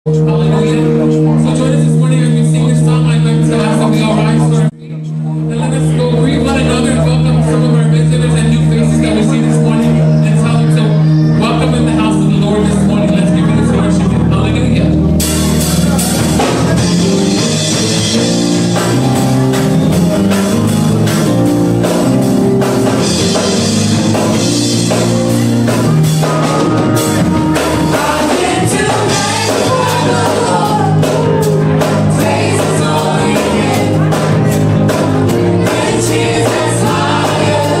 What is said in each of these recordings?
Hallelujah. So join us this morning as we sing this song. I'd like to ask that we all rise to our feet and let us go greet one another, welcome some of our visitors and new faces that we see this morning, and tell them to welcome in the house of the Lord this morning. Let's give him this worship. Hallelujah. Jesus higher.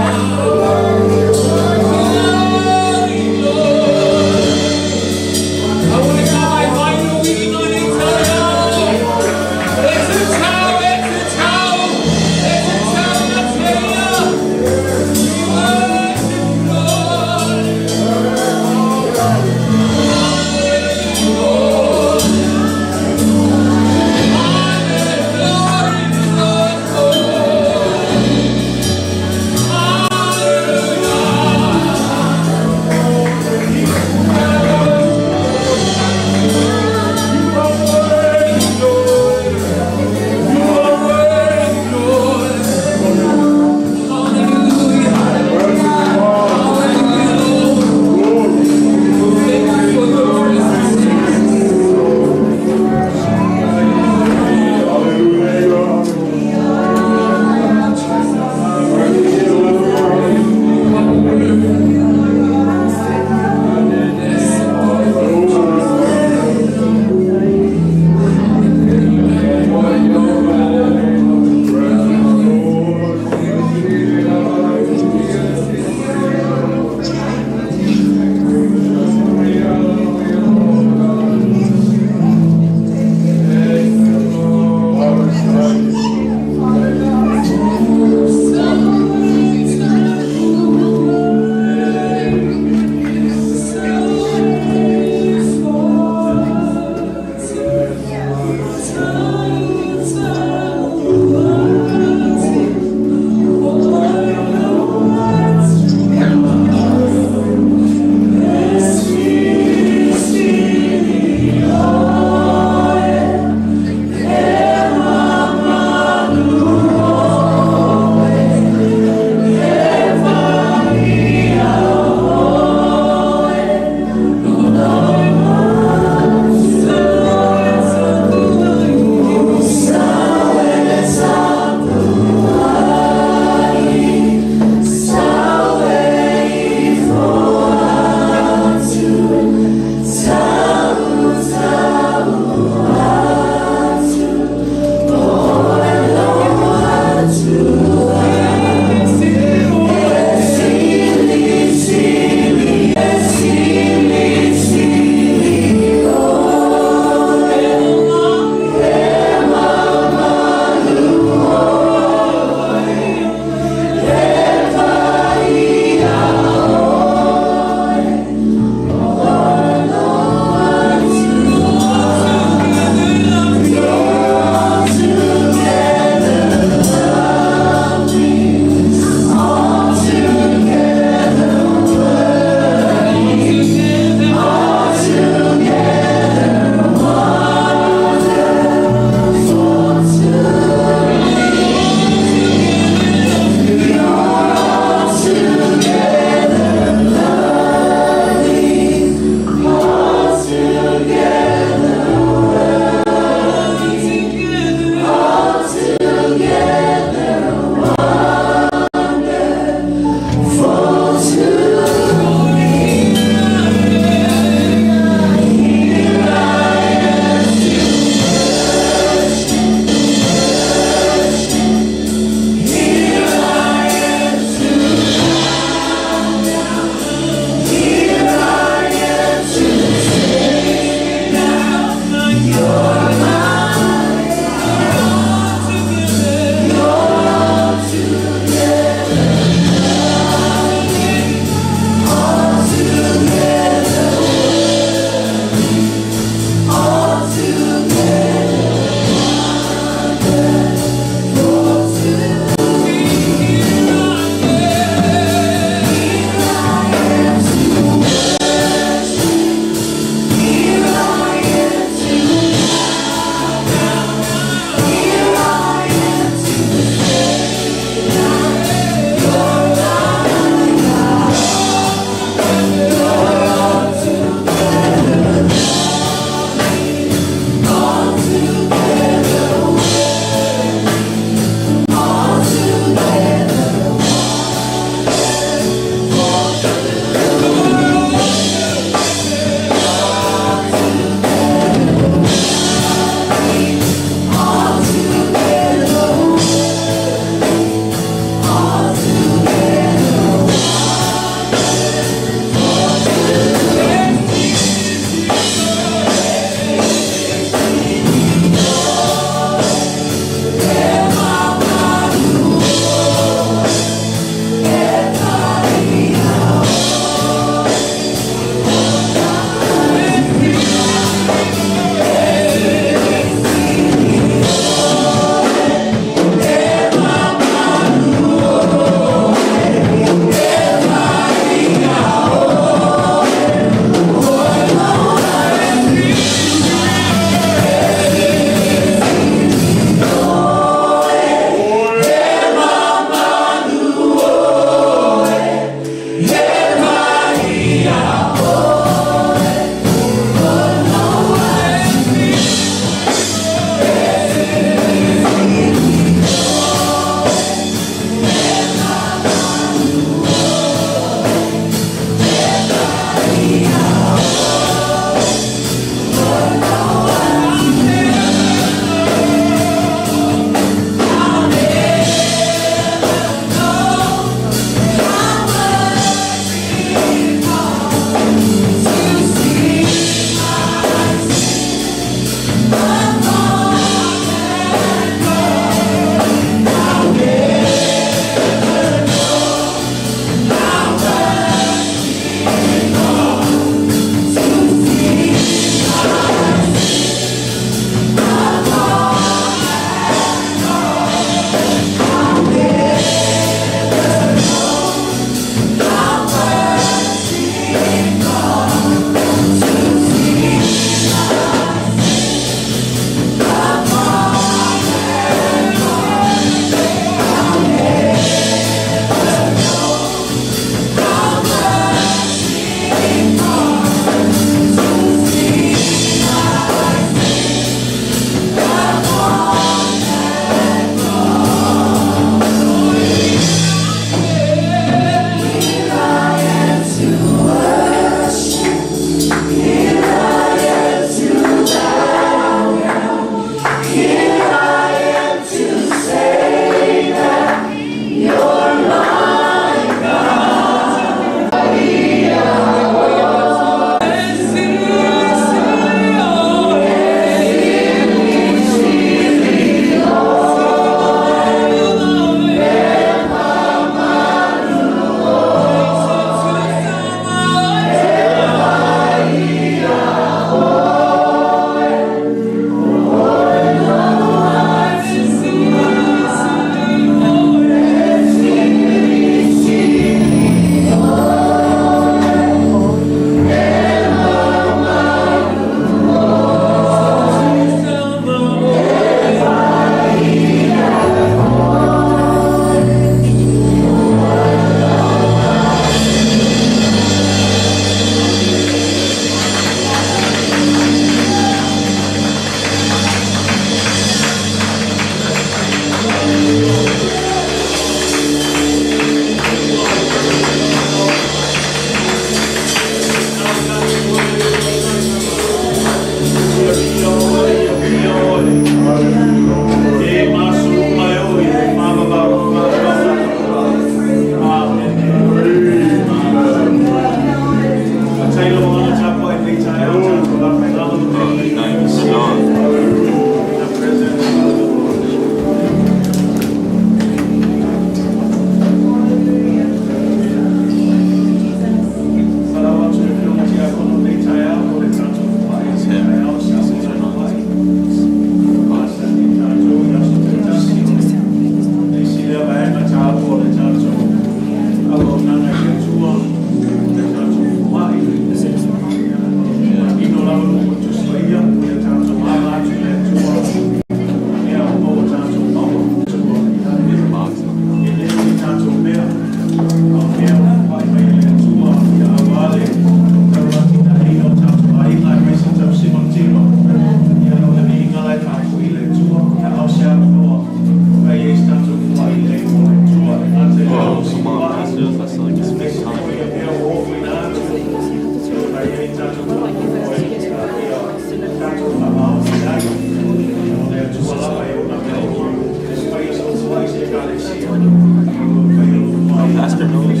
Pastor knows.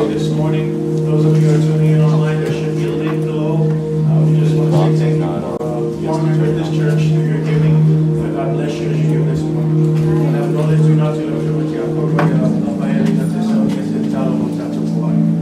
This morning, those of you who are tuning in online, there should be a link below. We just want to say thank you for your support this church, through your giving. God bless you as you give this morning. And I've known you not to look at what you have for Vavaeeseina that this song is in Taumua, Taumua.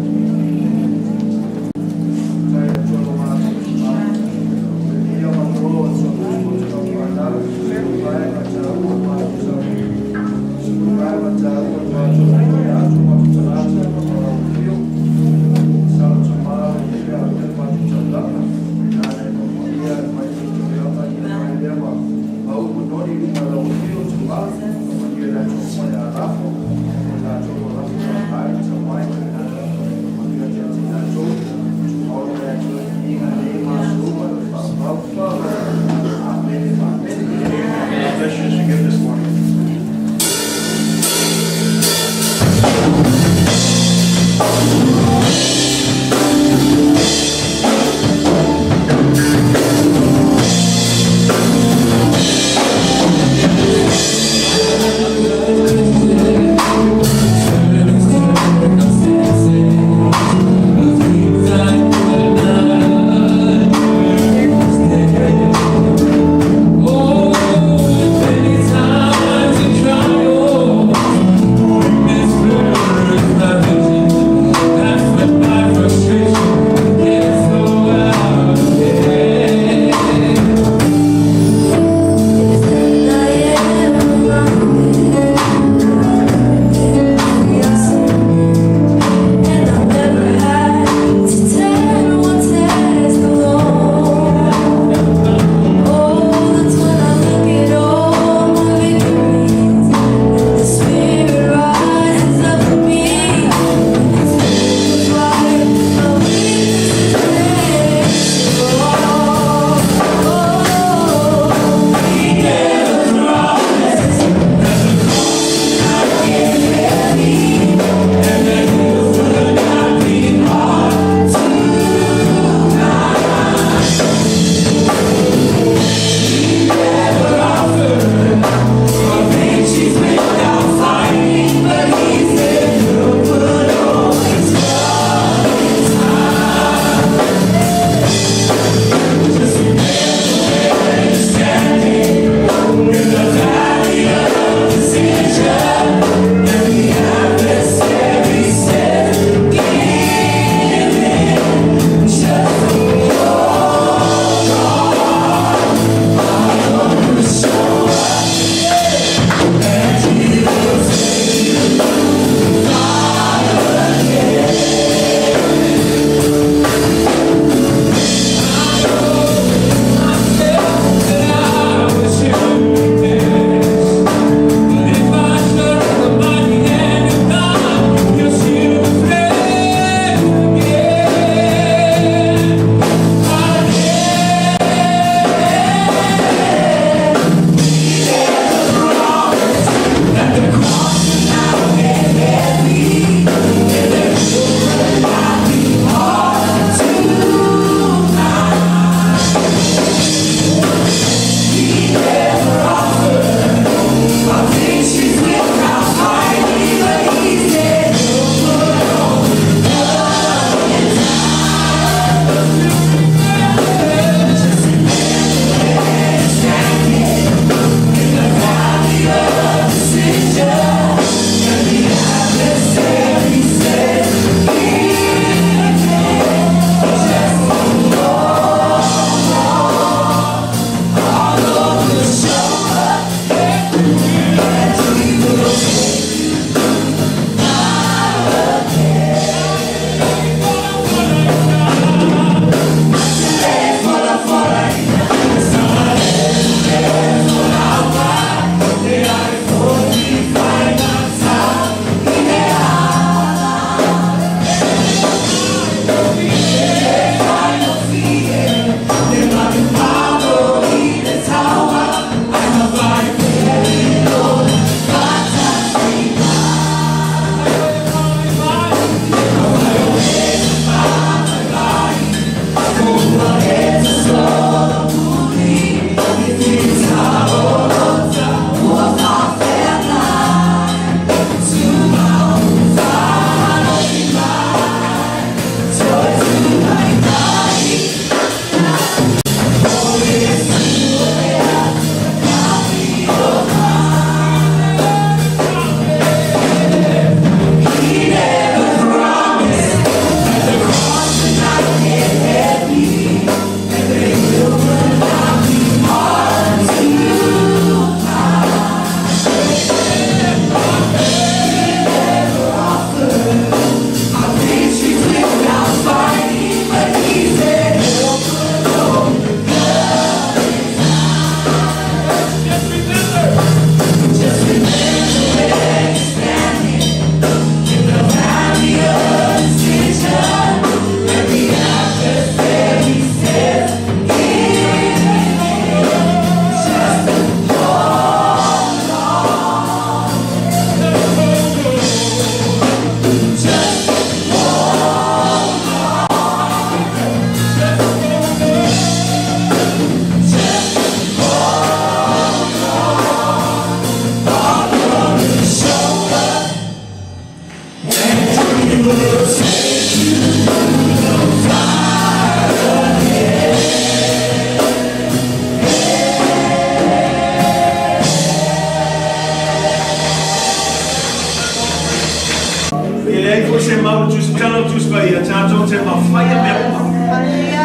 Talo tus vai tato te mawhaia mea.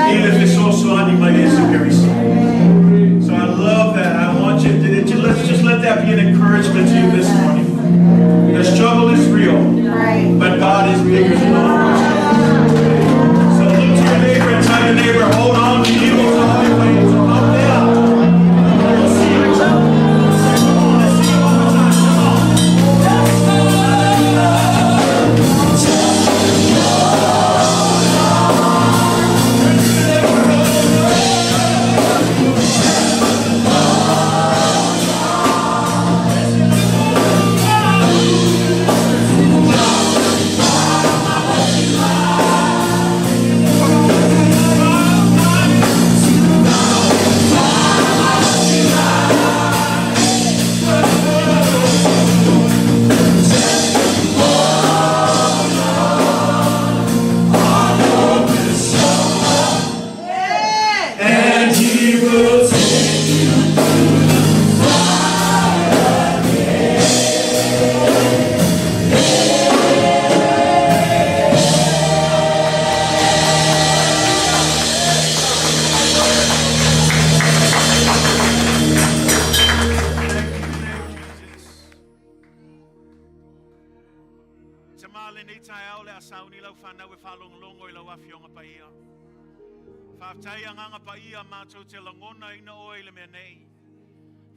I Efeso so ani mai Iesu Keriso. So I love that. I want you to let's just let that be an encouragement to you this morning. The struggle is real, but God is bigger than all. So look to your neighbor and tell your neighbor, hold on to you. Up there. We'll see you. Come on, let's see you one more time. Come on.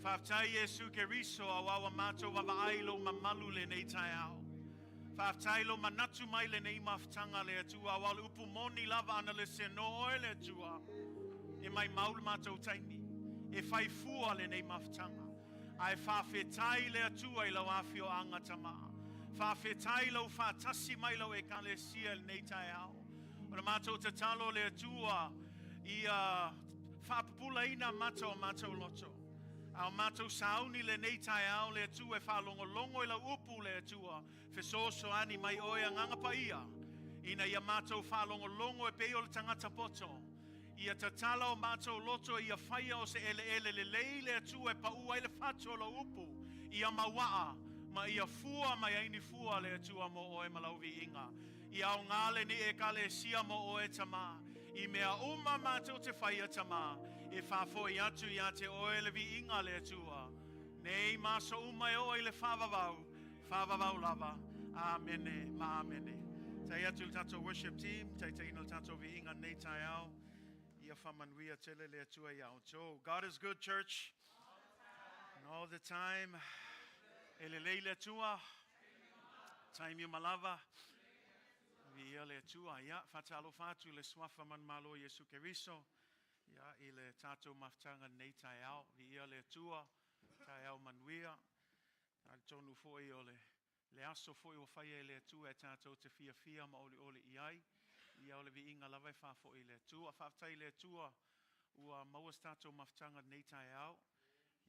Whaftai Iesu Keriso awawa mātou Vavaeeseina mamalu le nei tai ao. Whaftai lo manatu mai le nei maftanga le atua awal upu moni lava ana le se no oe le atua. E mai maul mātou taimi. E whai fua le nei maftanga. Ai whawhetai le atua I lau awhio anga tama. Whawhetai lau whatasi mai lau Ekalesia le nei tai ao. Ora mātou te talo le atua I whapapulaina mātou loto. Au mātou sauni le nei tai ao le atua e whalongolongo I lau upu le atua. Efeso so ani mai oia nganga paia. Ina ia mātou whalongolongo e peo le tangata poto. Ia tatala o mātou loto ia whaia o se ele le lei le atua e paua I le whato la upu. Ia mawaa ma ia fua mai aini fua le atua mo oe malauvi inga. Ia o ngale ni Ekalesia mo oe tama. I mea uma mātou te whaia tama. E whafoi atu ia te oe le vi inga le atua. Nei maso uma e oe le whavavau lava. Amene, ma amene. Tai atu le tato worship team, tai ino le tato vi inga nei tai au. Ia whamanuia tele le atua ia o tō. God is good, church. And all the time. Ele lei le atua. Time you malava. Vi ia le atua, ia. Whatalo whatu le swafa man malo Iesu Keriso. Ia I le tato maftanga nei tai au. Vi ia le atua. Tai au manuia. Tai tonu foi o le aso foi o whaia le atua e tato te fia ma ole iai. Ia ole vi inga lawai whafo I le atua. Whaftai le atua ua mauas tato maftanga nei tai au.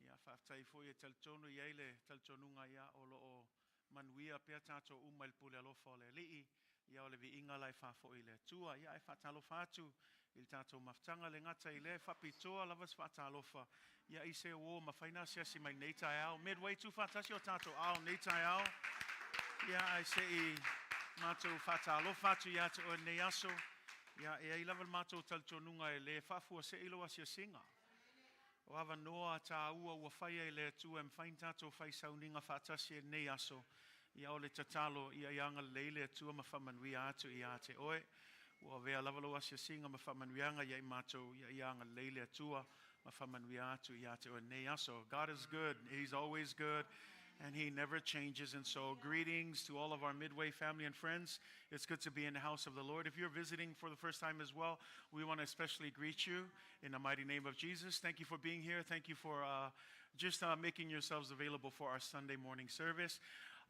Ia whaftai foi e taltonu iai le taltonunga ia olo o manuia pia tato umail pule alofa o le lii. Ia ole vi inga lai whafo I le atua. Ia e whatalo whatu Il tato maftanga le ngata I le whapitoa lavas whatalofa. Ia I se o ma whaina siasi mai nei tai au. Midway tu whatasi o tato au nei tai au. Ia ai se I mātou whatalofa tu ia te o nei aso. Ia e ai laval mātou taltonunga e le whafua se ilo asia singa. O awa noa ta ua ua whaia I le atua em whain tato whai sauninga whatasi e nei aso. Ia ole tatalo ia ianga leile atua ma whamanuia atu ia te oe. Ua vea lavalo asia singa ma whamanuianga ia I mātou ia ianga leile atua ma whamanuia atu ia te oe nei aso. God is good. He's always good. And He never changes. And so greetings to all of our Midway family and friends. It's good to be in the house of the Lord. If you're visiting for the first time as well, we want to especially greet you in the mighty name of Jesus. Thank you for being here. Thank you for just making yourselves available for our Sunday morning service.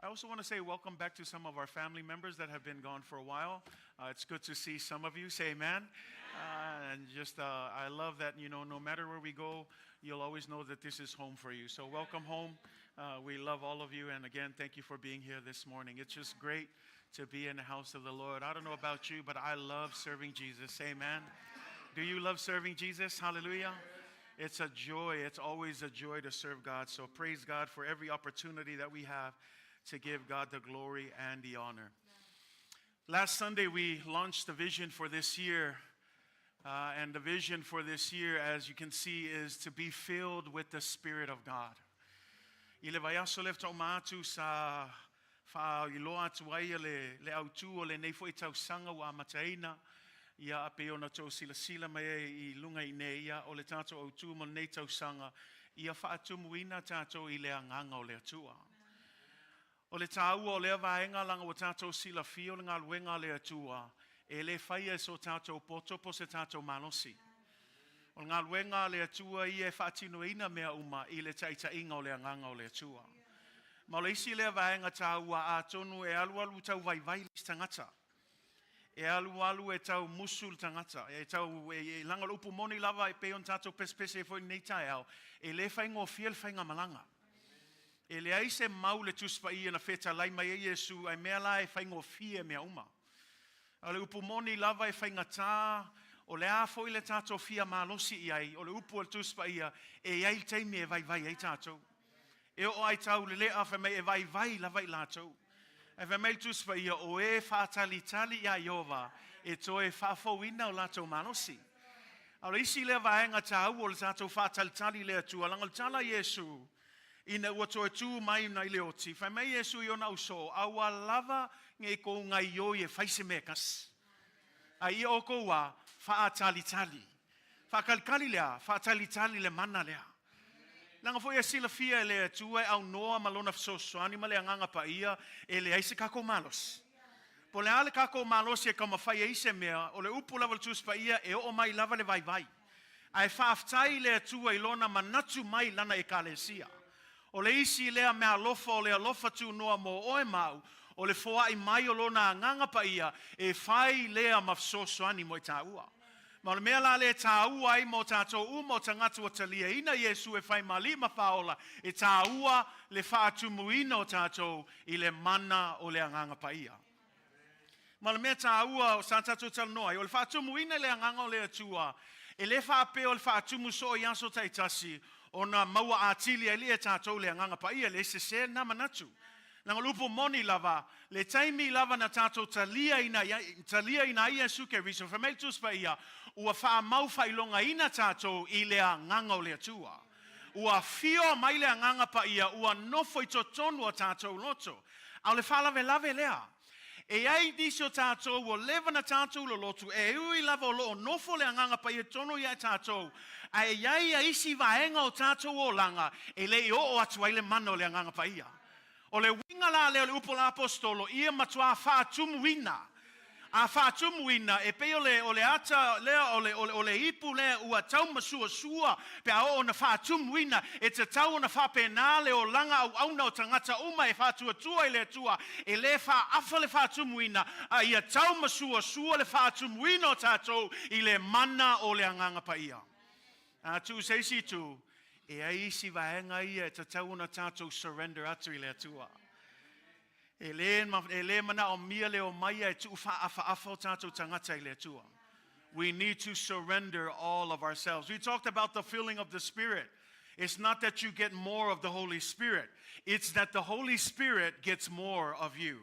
I also want to say welcome back to some of our family members that have been gone for a while. It's good to see some of you. Say amen. And just I love that, no matter where we go, you'll always know that this is home for you. So welcome home. We love all of you. And again, thank you for being here this morning. It's just great to be in the house of the Lord. I don't know about you, but I love serving Jesus. Say amen. Do you love serving Jesus? Hallelujah. It's a joy. It's always a joy to serve God. So praise God for every opportunity that we have to give God the glory and the honor. Last Sunday, we launched the vision for this year. And the vision for this year, as you can see, is to be filled with the Spirit of God. Ile vaiaso lefta o mātu sa wha iloa tuaia le autu o le nei fo I tau sanga wa mataina. Ia ape ona tau sila mai I lunga I nei ia o le tātou autu mo nei tau sanga. Ia wha atumuina tātou I le anganga o le atua. O le tāua o lea vaenga langa o tātou sila fio le ngā luenga le atua. E le whaia so tātou poto po se tātou manosi. O ngā luenga le atua I e whaatino ina mea uma I le taita inga o le anganga o le atua. Ma o le isi lea vaenga tāua a tonu e alualu tau vai tangata. E alualu e tau musul tangata. E tau e langa upu moni lava e peon tātou pespese e fo nei tai au. E le whainga o fiel whainga malanga. E le aise mau le tuspa I na feta lai mai Iesu ai mea la e whaingo fie mea uma. O le upu moni lava e whainga tā, o le a foi le tātou fia malosi I ai, o le upu al tuspa ia, e ai teimi e vai ai tātou. E o ai tau le lea wha mei e vai lava I lātou. E wha mei tuspa ia, o e whātali ia Iova, e to e whafauina o lātou malosi. O le isi lea vaenga tāu o le tātou whātali lea tua, langal tala Iesu, ina ua toe tū mai nai leoti. Whai mai Iesu I ona uso, aua lava nge ko ngai ioi e whaise mekas. A ia o koua, whaatali. Whakalikali lea, whaatali le mana lea. Langa fo ia sila fia lea tua au noa malona fsosoani ma lea nganga pa ia, e lea ise kako malos. Po lea ale kako malos e kama whai eise mea, o le upu lava tus pa ia e o mai lava le vai. Ai whaaftai lea tua ilona manatu mai lana Ekalesia. O le isi lea meaalofa o le alofa tu noa mo oe mau, o le foa I mai o lona nganga pa ia, e whai lea mafsosoani mo I tāua. Ma le mea la le tāua ai mo tātou mo tangata o talia, ina Iesu e whai malima whaola, e tāua le whaatumuina o tātou I le mana o le nganga pa ia. Ma le mea tāua o sa tātou talanoa, o le whaatumuina le nganga o le atua, e le whaape o le whaatumu so I aso taitasi, ona maua atili ele e tātou le nganga pa ia le se na manatu. Nanga lupo moni lava, le taimi lava na tātou talia ina Iesu ke riso, whameltus pa ia, ua wha mau whailonga ina tātou I lea nganga o le atua. Ua fio mai lea nganga pa ia, ua nofo I totonu a tātou loto. Au le whalave lave lea. E ai disio tātou o lewa na tātou lo lotu, e ui lava o lo nofo le nganga pa ia tono ia tātou, a e iai a isi vaenga o tātou o langa, e le o atua ile mana o le nganga pa ia. O le winga la le upola apostolo, ia matua whaatumuina. A whaatumuina, e pe o le ata, lea o le ipu lea ua tauma sua, pe a o na whaatumuina, e te tau na whapena le o langa au na o tangata uma e whaatuatua I le atua, e le whaafa le whaatumuina, a ia tauma sua le whaatumuina o tātou I le mana o le anganga pa ia. A tu seisi tu, e a isi vaenga ia e te tau na tātou surrender atu I le atua. E le mana o mia le o maia e tu whaafa o tātou tangata I le atua. We need to surrender all of ourselves. We talked about the filling of the Spirit. It's not that you get more of the Holy Spirit. It's that the Holy Spirit gets more of you.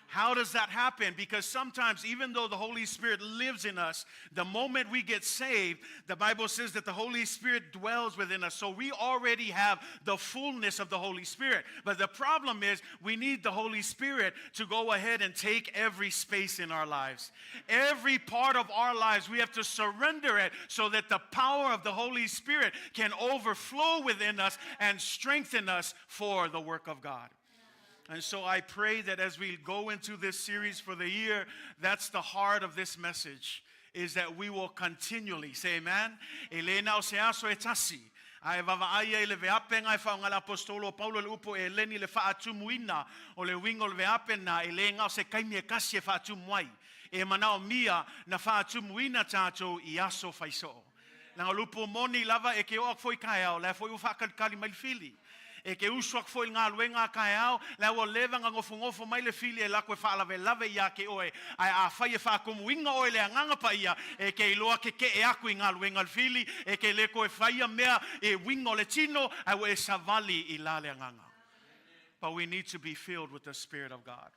How does that happen? Because sometimes, even though the Holy Spirit lives in us, the moment we get saved, the Bible says that the Holy Spirit dwells within us. So we already have the fullness of the Holy Spirit. But the problem is, we need the Holy Spirit to go ahead and take every space in our lives. Every part of our lives, we have to surrender it so that the power of the Holy Spirit can overflow within us and strengthen us for the work of God. And so I pray that as we go into this series for the year, that's the heart of this message, is that we will continually, say amen, Elena o se aso e tasi, ai Vavaeeseina le veape ngai whaongala apostolo Paulo le upo e leni le whaatumuina o le wingo le veape na e le ngau se kaimi e kasi e whaatumuai, e manao mia na whaatumuina tātou I aso whaiso. Nanga lupo moni lava e ke oak foi kai au, le foi u whakalikali mai fili. E ke usuak foi ngā luenga kai au, le o lewa ngā ngofungofo mai le fili e lako e whaalave ia ke oe, ai a whai e whaakomuinga oe le anganga pa ia, e ke iloa ke e aku I ngā luenga le fili, e ke leko e whaia mea e wingo le tino, ai e savali I la le anganga. But we need to be filled with the Spirit of God.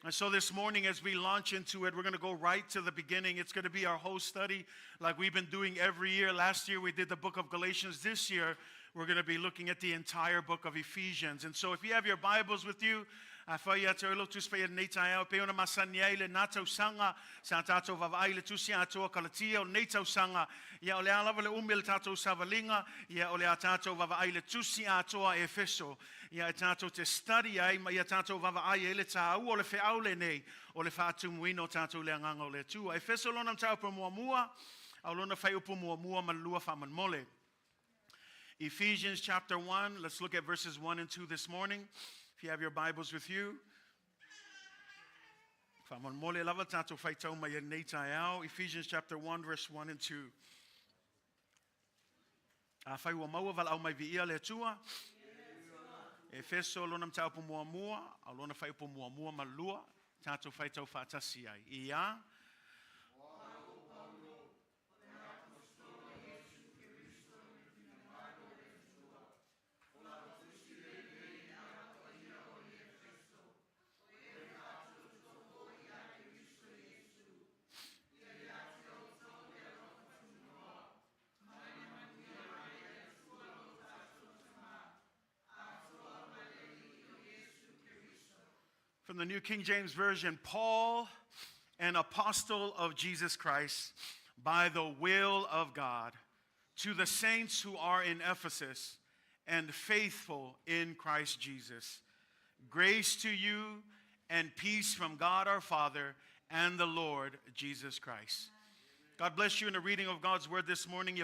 And so this morning, as we launch into it, we're going to go right to the beginning. It's going to be our whole study like we've been doing every year. Last year, we did the book of Galatians. This year, we're going to be looking at the entire book of Ephesians. And so if you have your Bibles with you, a whai atu ilo tuspea nei tai au peona masania ile natau sanga sa tatou vavaeeseina tusi atua Kalatia o nei tau sanga ia ole ala le umil tatou savalinga ia ole tatou vavaeeseina tusi atua Efeso ia tatou te study ai ma ia tatou vavaeeseina ile tau ole feau le nei ole fatu muino tatou le nganga le tua Efeso lona tau mua au lona fai upu mua malua faman mole. Ephesians chapter 1, let's look at verses 1 and 2 this morning. If you have your Bibles with you. Ephesians chapter 1, verse 1 and 2. Efeso lonam tau mua, alona fai mua malua, tato fai tau fatasi ai. Ia. From the New King James Version, Paul, an apostle of Jesus Christ, by the will of God, to the saints who are in Ephesus and faithful in Christ Jesus. Grace to you and peace from God our Father and the Lord Jesus Christ. God bless you in the reading of God's word this morning.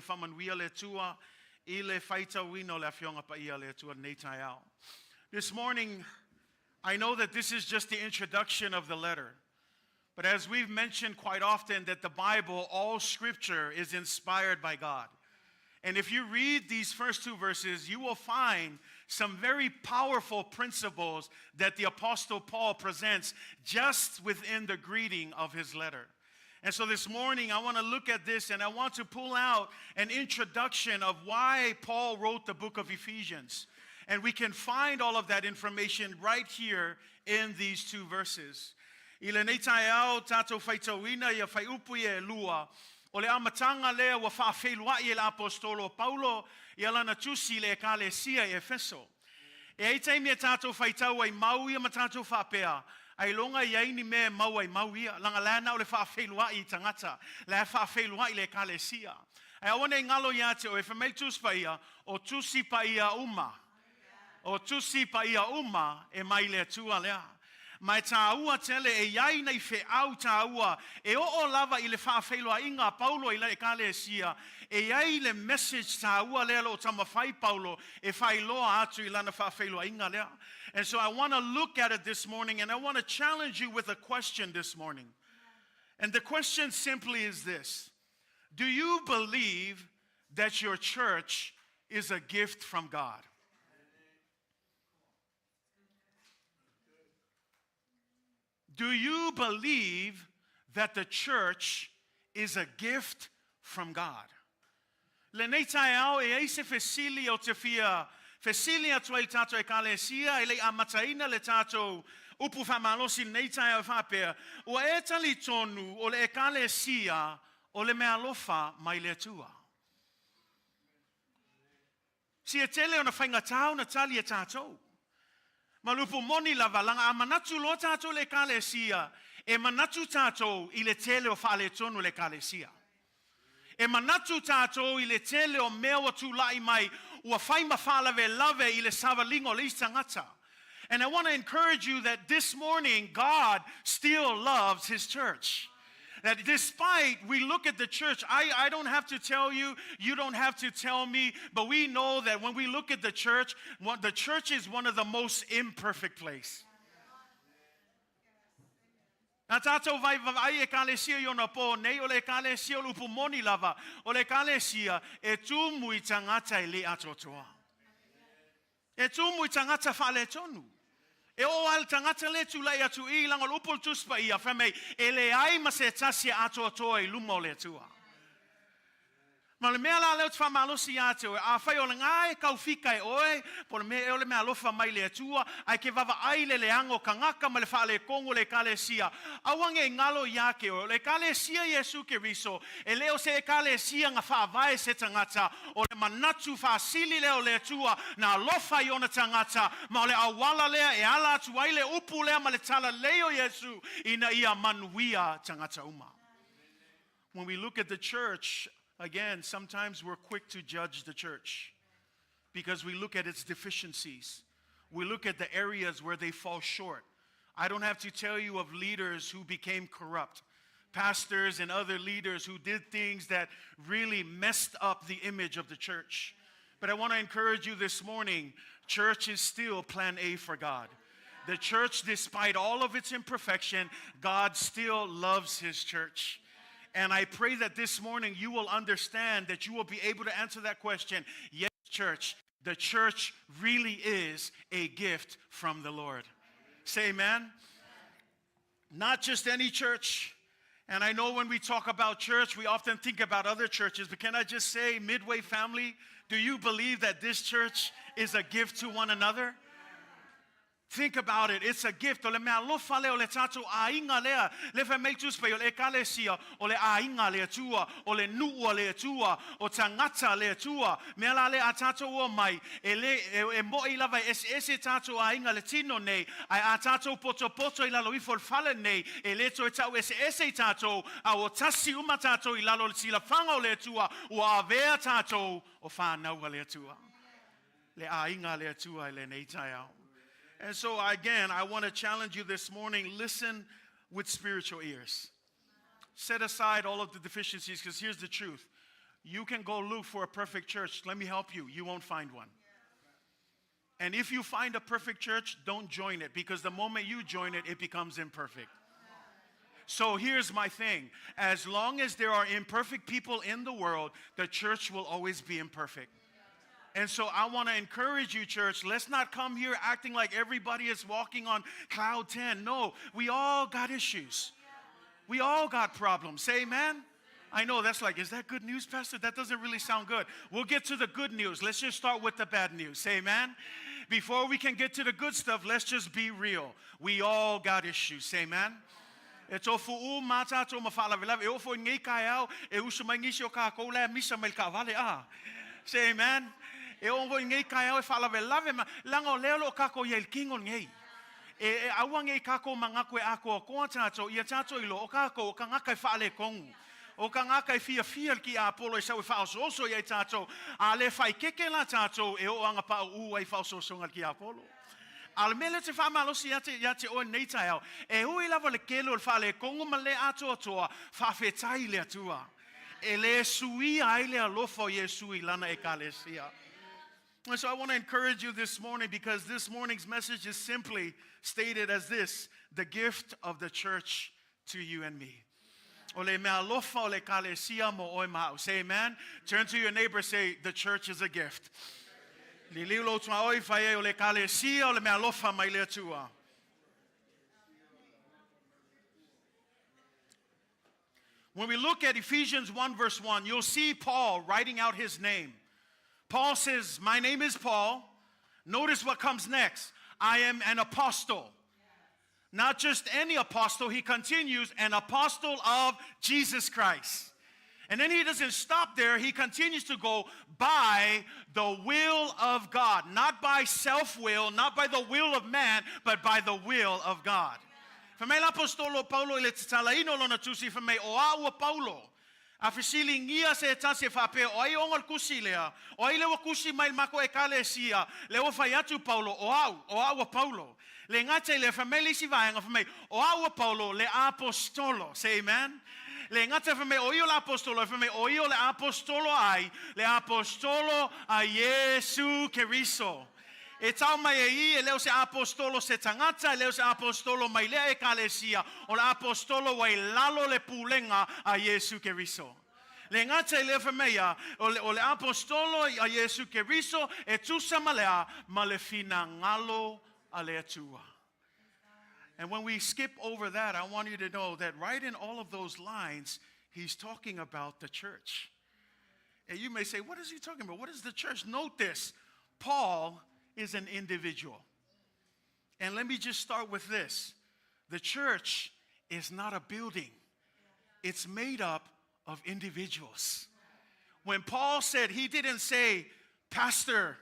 This morning, I know that this is just the introduction of the letter. But as we've mentioned quite often that the Bible, all scripture is inspired by God. And if you read these first two verses, you will find some very powerful principles that the Apostle Paul presents just within the greeting of his letter. And so this morning, I want to look at this and I want to pull out an introduction of why Paul wrote the book of Ephesians. And we can find all of that information right here in these two verses. Ile nei tai au tatou faitauina ia fai upu ia lua. O le amatanga lea wa whaafeilua i le apostolo Paulo ia lana tusi le Ekalesia i Efeso. E ai taimi e tatou faitau ai mau ia ma tatou whaapea. Ai longa iai ni me mau ai mau ia. Langa lana o le whaafeilua i Tagata. Le whaafeilua i le Ekalesia. Ai awane ngalo ia te o e whamei tuspa ia o tusi pa ia uma. O tusi pa ia uma e mai le tua lea. Mai taua tele e iai nei fe au taua e o lava i le whaafeilua inga Paulo i le Ekalesia e iai le message taua lea lo tamawhai Paulo e whailoa atu i lana whaafeilua inga lea. And so I want to look at it this morning and I want to challenge you with a question this morning. And the question simply is this. Do you believe that your church is a gift from God? Do you believe that the church is a gift from God? Le nei tai au e eise fesili o te fia, fesili atua i tato Ekalesia, e le amataina le tato upu whamalosi nei tai au whapea, o e tali tonu o le Ekalesia o le meaalofa mai le tua. Si e tele o na whaingatau na tali e tatou. Malupu moni lava langa a manatu lo tatou le Ekalesia e manatu tatou i le tele o whaale tonu le Ekalesia. E manatu tatou i le tele o mea wa tūlai mai ua whai mawhala ve lave i le savalingo le istangata. And I want to encourage you that this morning God still loves his church. That despite we look at the church, I don't have to tell you, you don't have to tell me, but we know that when we look at the church is one of the most imperfect places. Na tātou vai Ekalesia i ona pō, nei o le Ekalesia o lupu moni lava, o le Ekalesia e tūmu i tangata i le atotoa. E tūmu i tangata whale tonu. E o al tangata le tulai atu I langa lupol tuspa ia whamei e le ai ma se tasia atotoa I lumo le tua. Ma le mea la leo te whamalosi ate oe. A whai o le ngai kau whikai oe. Po le mea le mea lofa mai le atua. Ai ke Vavaeeseina le ango kangaka ma le wha le kongo le Ekalesia. Awange ngalo iake oe. Le Ekalesia Iesu Keriso. E leo se Ekalesia nga whaavae se tangata. O le manatu whaasili leo le atua. Na lofa i ona tangata. Ma o le awala lea e ala atu ai le upu lea ma le tala leo Iesu. Ina ia manuia tangata uma. When we look at the church, again, sometimes we're quick to judge the church because we look at its deficiencies. We look at the areas where they fall short. I don't have to tell you of leaders who became corrupt, pastors and other leaders who did things that really messed up the image of the church. But I want to encourage you this morning, church is still plan A for God. The church, despite all of its imperfection, God still loves his church. And I pray that this morning you will understand that you will be able to answer that question. Yes, church, the church really is a gift from the Lord. Say amen. Not just any church. And I know when we talk about church, we often think about other churches. But can I just say, Midway family, do you believe that this church is a gift to one another? Think about it. It's a gift. O le mea lofa leo le tatou ainga lea. Le wha meitus pe o le Ekalesia. O le ainga lea tua. O le nuua lea tua. O tangata lea tua. Mea la lea a tatou o mai. E mo i lava ese tatou ainga le tino nei. Ai a tatou poto poto i lalo i fale nei. E le to e tau ese tatou. A o tasi uma tatou i lalo sila whanga o lea tua. O a vea tatou o whanau lea tua. Le ainga lea tua i le nei tai au. And so, again, I want to challenge you this morning, listen with spiritual ears. Set aside all of the deficiencies, because here's the truth. You can go look for a perfect church. Let me help you. You won't find one. And if you find a perfect church, don't join it, because the moment you join it, it becomes imperfect. So here's my thing. As long as there are imperfect people in the world, the church will always be imperfect. And so I want to encourage you, church, let's not come here acting like everybody is walking on cloud 10. No, we all got issues. We all got problems. Say amen. I know that's like, is that good news, Pastor? That doesn't really sound good. We'll get to the good news. Let's just start with the bad news. Say amen. Before we can get to the good stuff, let's just be real. We all got issues. Say amen. E tō fu'u mata tō mawhala velawe. E ofo ngai kai au, e usu mai ngisi o ka koulea misa mai ka vale a. Say amen. E ongo ngai kai au e whalawe lave ma lango leo o kako i el kingo ngai. E awa ngai kako mangako e ako o koa tato i a tato ilo o kako o ka ngakai whaale kongu. O ka ngakai fia ki a apolo i sau e whaososo i a tato. A le whai keke la tato e o anga pa u ai whaososo ngal ki a apolo. Al mele te whamalosi te o nei tai au. E hui lava le kelo le whaale kongu ma le ato atoa whawhetai le atua. E le sui ai le alofa o Iesu I lana Ekalesia. And so I want to encourage you this morning, because this morning's message is simply stated as this: the gift of the church to you and me. Ole meaalofa ole Ekalesia mo oi mau. Say amen. Turn to your neighbor, say, the church is a gift. Lililo tua oi fae ole Ekalesia ole meaalofa mai le tua. When we look at Ephesians 1 verse 1, you'll see Paul writing out his name. Paul says, my name is Paul. Notice what comes next. I am an apostle. Not just any apostle. He continues, an apostle of Jesus Christ. And then he doesn't stop there. He continues to go by the will of God. Not by self-will, not by the will of man, but by the will of God. Famei l'apostolo Paulo I le tatalaino lona tusi famei o aua Paulo. A fisilingia se tase fape o ai ongal kusi lea. O ai lewa kusi mai mako Ekalesia. Lewa fai atu Paulo o aua Paulo. Le ngate le fameli si vaenga famei o aua Paulo le apostolo. Say amen. Le ngate famei o io l'apostolo famei o io le apostolo le apostolo a Iesu Keriso. E tau mai e leo se apostolo se tangata, leo se apostolo mai lea Ekalesia, o le apostolo wai lalo le pulenga a Iesu Keriso. Le ngata le whamea, o le apostolo a Iesu Keriso, e tusa malea, ma le fina ngalo a le atua. And when we skip over that, I want you to know that right in all of those lines, he's talking about the church. And you may say, what is he talking about? What is the church? Note this. Paul is an individual. And let me just start with this. The church is not a building. It's made up of individuals. When Paul said, he didn't say pastor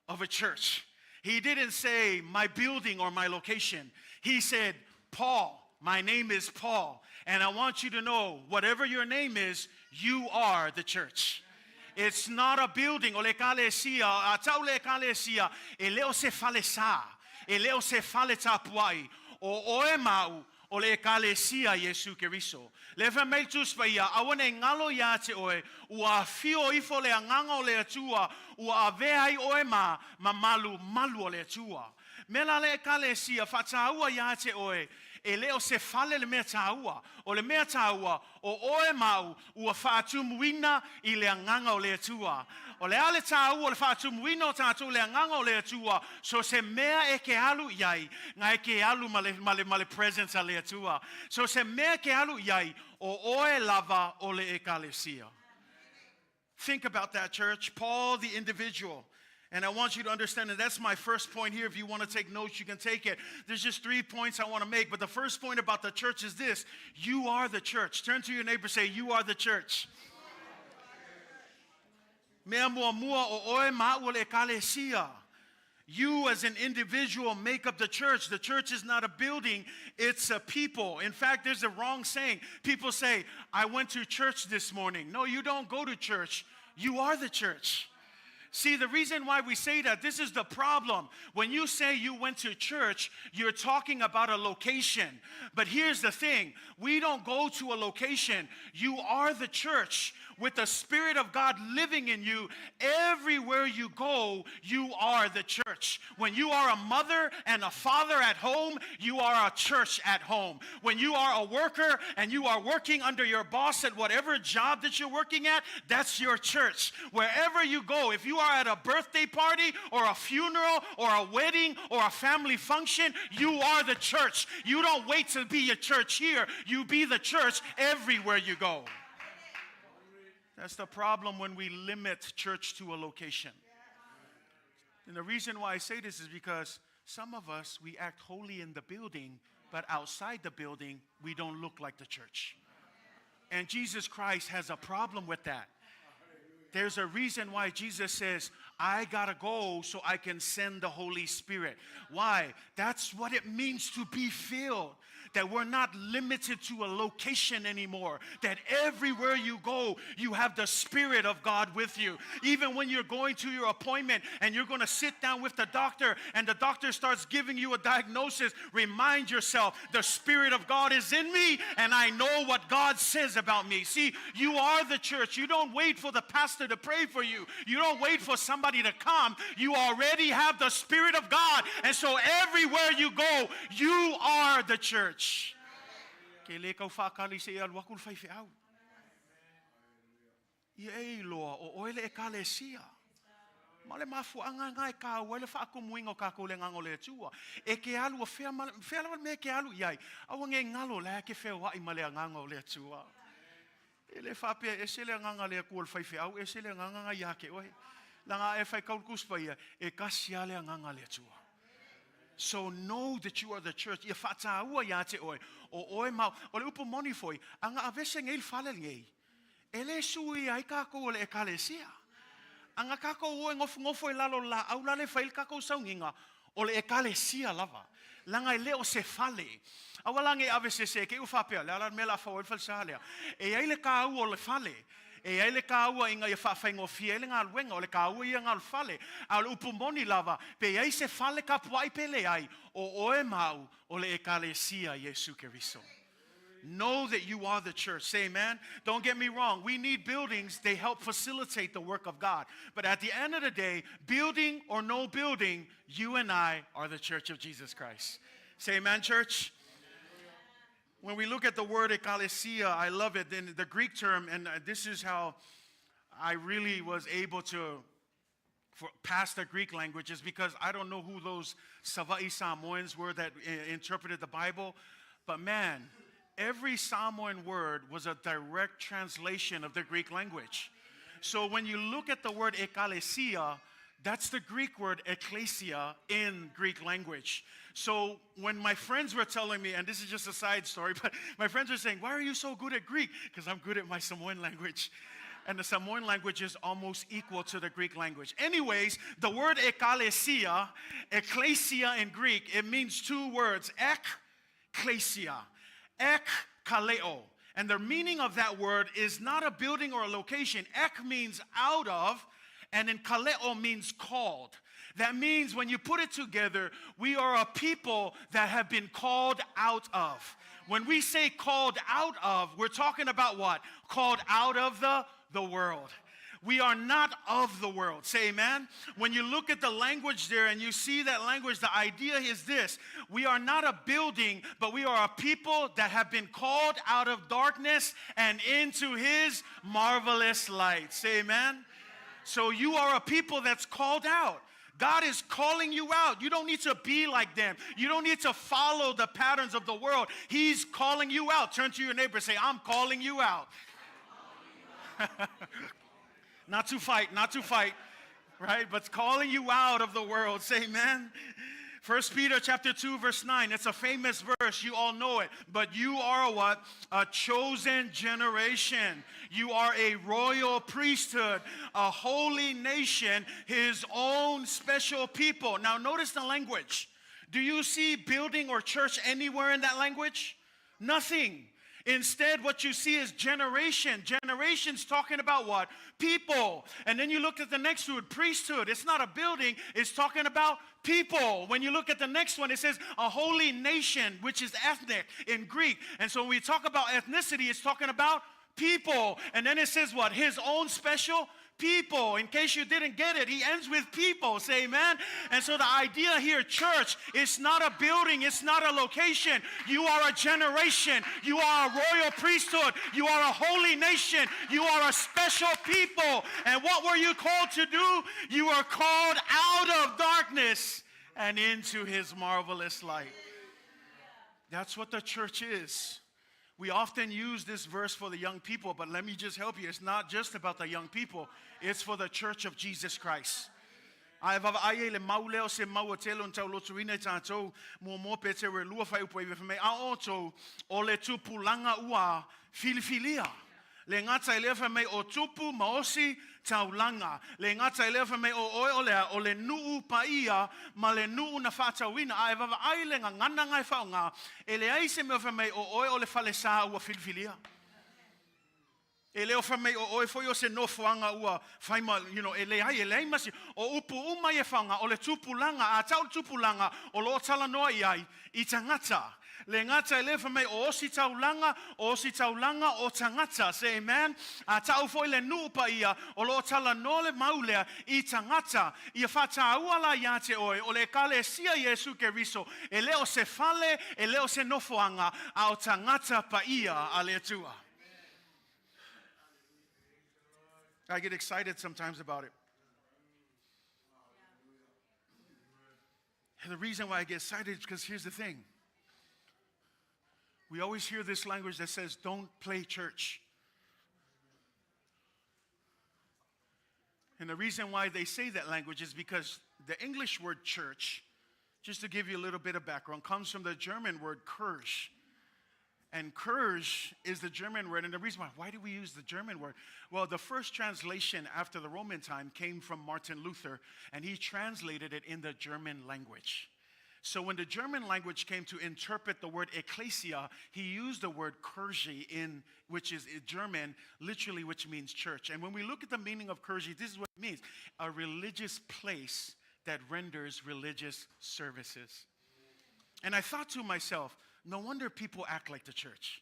of a church. He didn't say my building or my location. He said, Paul, my name is Paul. And I want you to know, whatever your name is, you are the church. It's not a building. O le Ekalesia, atau le Ekalesia, e leo se fale sa, e leo se fale tapuai, o oe mau, o le Ekalesia Iesu Keriso. Le fa meltus pa ia, awane ngalo ia te oe, ua fio ifo le anganga o le atua, ua avehai oe ma malu o le atua. Mela le Ekalesia, fataua ia te oe, e leo se fale le mea taua, o le mea taua, o oe mau, ua whaatumuina i le anganga o le atua. O le ale taua, o le whaatumuina o tātou le anganga o le atua, so se mea e ke alu iai, ngā e ke alu ma le presence a le atua. So se mea ke alu iai, o oe lava o le Ekalesia. Think about that, church. Paul, the individual. And I want you to understand that that's my first point here. If you want to take notes, you can take it. There's just 3 points I want to make. But the first point about the church is this. You are the church. Turn to your neighbor, say, you are the church. Mea mua mua o oe ma'ua le Ekalesia. You as an individual make up the church. The church is not a building, it's a people. In fact, there's a wrong saying. People say, I went to church this morning. No, you don't go to church. You are the church. See, the reason why we say that, this is the problem. When you say you went to church, you're talking about a location. But here's the thing. We don't go to a location. You are the church. With the Spirit of God living in you, everywhere you go, you are the church. When you are a mother and a father at home, you are a church at home. When you are a worker and you are working under your boss at whatever job that you're working at, that's your church. Wherever you go, if you are at a birthday party or a funeral or a wedding or a family function, you are the church. You don't wait to be a church here. You be the church everywhere you go. That's the problem when we limit church to a location. And the reason why I say this is because some of us, we act holy in the building, but outside the building, we don't look like the church. And Jesus Christ has a problem with that. There's a reason why Jesus says, I gotta go so I can send the Holy Spirit. Why? That's what it means to be filled. That we're not limited to a location anymore. That everywhere you go, you have the Spirit of God with you. Even when you're going to your appointment and you're going to sit down with the doctor and the doctor starts giving you a diagnosis, remind yourself, the Spirit of God is in me and I know what God says about me. See, you are the church. You don't wait for the pastor to pray for you. You don't wait for somebody to come. You already have the Spirit of God. And so everywhere you go, you are the church. Ke le kau whakali se ia luakul whaiwhi au. Ia e loa o oele Ekalesia. Male mafu anga ngai ka oele whaakumuinga o kako le ngango le tua. E ke alu a whea me ke alu iai. Awa nge ngalo le ke whea wai male a ngango le tua. E le whapea e se le nganga le kuol whaiwhi au. E se le nganga ngai ake oe. Langa e whai kaulkuspa ia. E kasia le nganga le tua. So know that you are the church. Ia whataua ia te oe. O oe mau. O le upo moni foi. Anga avese ngei whale ngei. Ele sui ai kako o le Ekalesia. Anga kako oe ngofo e lalo la. Au lale whail kako saunginga. O le Ekalesia lava. Langa e leo se whale. Awalange avese se ke uwhapea. Lala mela whawel whalsalea. E ai le ka au o le whale. E ai le kaua inga ia whawhaingo fie le ngā luenga o le kaua ia ngā whale. A le upumoni lava, pe ai se whale ka puai pele ai, o oe mau o le Ekalesia Iesu Keriso. Know that you are the church. Say amen. Don't get me wrong. We need buildings. They help facilitate the work of God. But at the end of the day, building or no building, you and I are the church of Jesus Christ. Say amen, church. When we look at the word Ekalesia, I love it. In the Greek term, and this is how I really was able to pass the Greek languages, because I don't know who those Vavaeeseina Samoans were that interpreted the Bible. But man, every Samoan word was a direct translation of the Greek language. So when you look at the word ekalesia, that's the Greek word ekklesia in Greek language. So when my friends were telling me, and this is just a side story, but my friends were saying, why are you so good at Greek? Because I'm good at my Samoan language. And the Samoan language is almost equal to the Greek language. Anyways, the word ekalesia, ekklesia in Greek, it means two words, ekklesia, kaleo. And the meaning of that word is not a building or a location. Ek means out of, and then kaleo means called. That means when you put it together, we are a people that have been called out of. When we say called out of, we're talking about what? Called out of the world. We are not of the world. Say amen. When you look at the language there and you see that language, the idea is this. We are not a building, but we are a people that have been called out of darkness and into his marvelous light. Say amen. So you are a people that's called out. God is calling you out. You don't need to be like them. You don't need to follow the patterns of the world. He's calling you out. Turn to your neighbor and say, I'm calling you out. Not to fight, right? But calling you out of the world. Say amen. 1 Peter chapter 2 verse 9. It's a famous verse. You all know it. But you are what? A chosen generation. You are a royal priesthood, a holy nation, his own special people. Now notice the language. Do you see building or church anywhere in that language? Nothing. Instead, what you see is generation. Generation's talking about what? People. And then you look at the next word, priesthood. It's not a building. It's talking about people. When you look at the next one, it says a holy nation, which is ethnic in Greek. And so when we talk about ethnicity, it's talking about people. And then it says what? His own special people. In case you didn't get it, he ends with people. Say amen. And so the idea here, church, it's not a building, it's not a location. You are a generation. You are a royal priesthood. You are a holy nation. You are a special people. And what were you called to do? You are called out of darkness and into his marvelous light. That's what the church is. We often use this verse for the young people, but let me just help you. It's not just about the young people. It's for the church of Jesus Christ. Vavaeeseina mauleo se mauatelo ntau lotuina tātou mo pete re lua fai upo iwe whamei a oto o le tupulanga ua filifilia. Le ngata ele whamei o tupu maosi taulanga. Le ngata ele whamei o oe olea o le nuu paia ma le nuu na whātauina. A e vavaeeseina ngā ngana ngai whaonga ele aise me whamei o oe o le whalesa ua filifilia. E leo whamei o oe foi o se nofuanga ua whaima, ele ai masi o upu umai e whanga o le tupulanga, a tau tupulanga o lo tala noa iai I tangata. Le ngata ele whamei o osi taulanga o tangata. Say amen. A tau foi le nuupa ia o lo tala no le maulea I tangata. Ia whata auala ia te oe o le Ekalesia Iesu Keriso. E leo se fale, e leo se nofuanga a o tangata pa ia a le tua. I get excited sometimes about it. And the reason why I get excited is because here's the thing. We always hear this language that says, don't play church. And the reason why they say that language is because the English word church, just to give you a little bit of background, comes from the German word Kirche. And Kirche is the German word. And the reason why do we use the German word? Well, the first translation after the Roman time came from Martin Luther, and he translated it in the German language. So when the German language came to interpret the word ecclesia, he used the word Kirche, which is German, literally, which means church. And when we look at the meaning of Kirche, this is what it means: a religious place that renders religious services. And I thought to myself, no wonder people act like the church.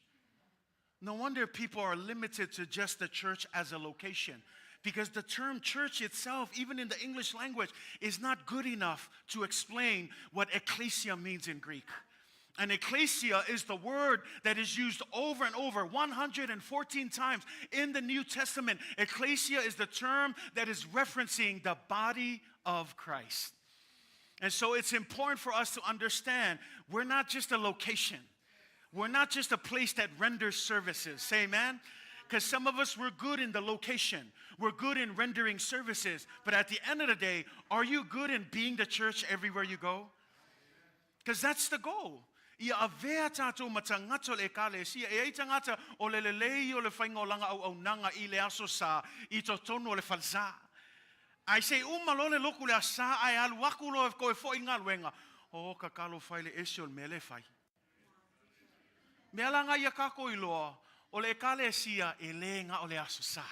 No wonder people are limited to just the church as a location. Because the term church itself, even in the English language, is not good enough to explain what ecclesia means in Greek. And ecclesia is the word that is used over and over 114 times in the New Testament. Ecclesia is the term that is referencing the body of Christ. And so it's important for us to understand we're not just a location. We're not just a place that renders services. Say amen. Because some of us, we're good in the location. We're good in rendering services. But at the end of the day, are you good in being the church everywhere you go? Because that's the goal. Ia avea tātou matangato le Ekalesia, e tangata o le lelei o le whaingolanga au nanga I le aso sa, I to tonu o le falsa. Ai se umalole loku le asa, ai alu waku lo koe fo inga luenga. O kakalo whai le esi o le mele whai. Mea langa ia kako iloa, o le Ekalesia, e le nga o le aso sa.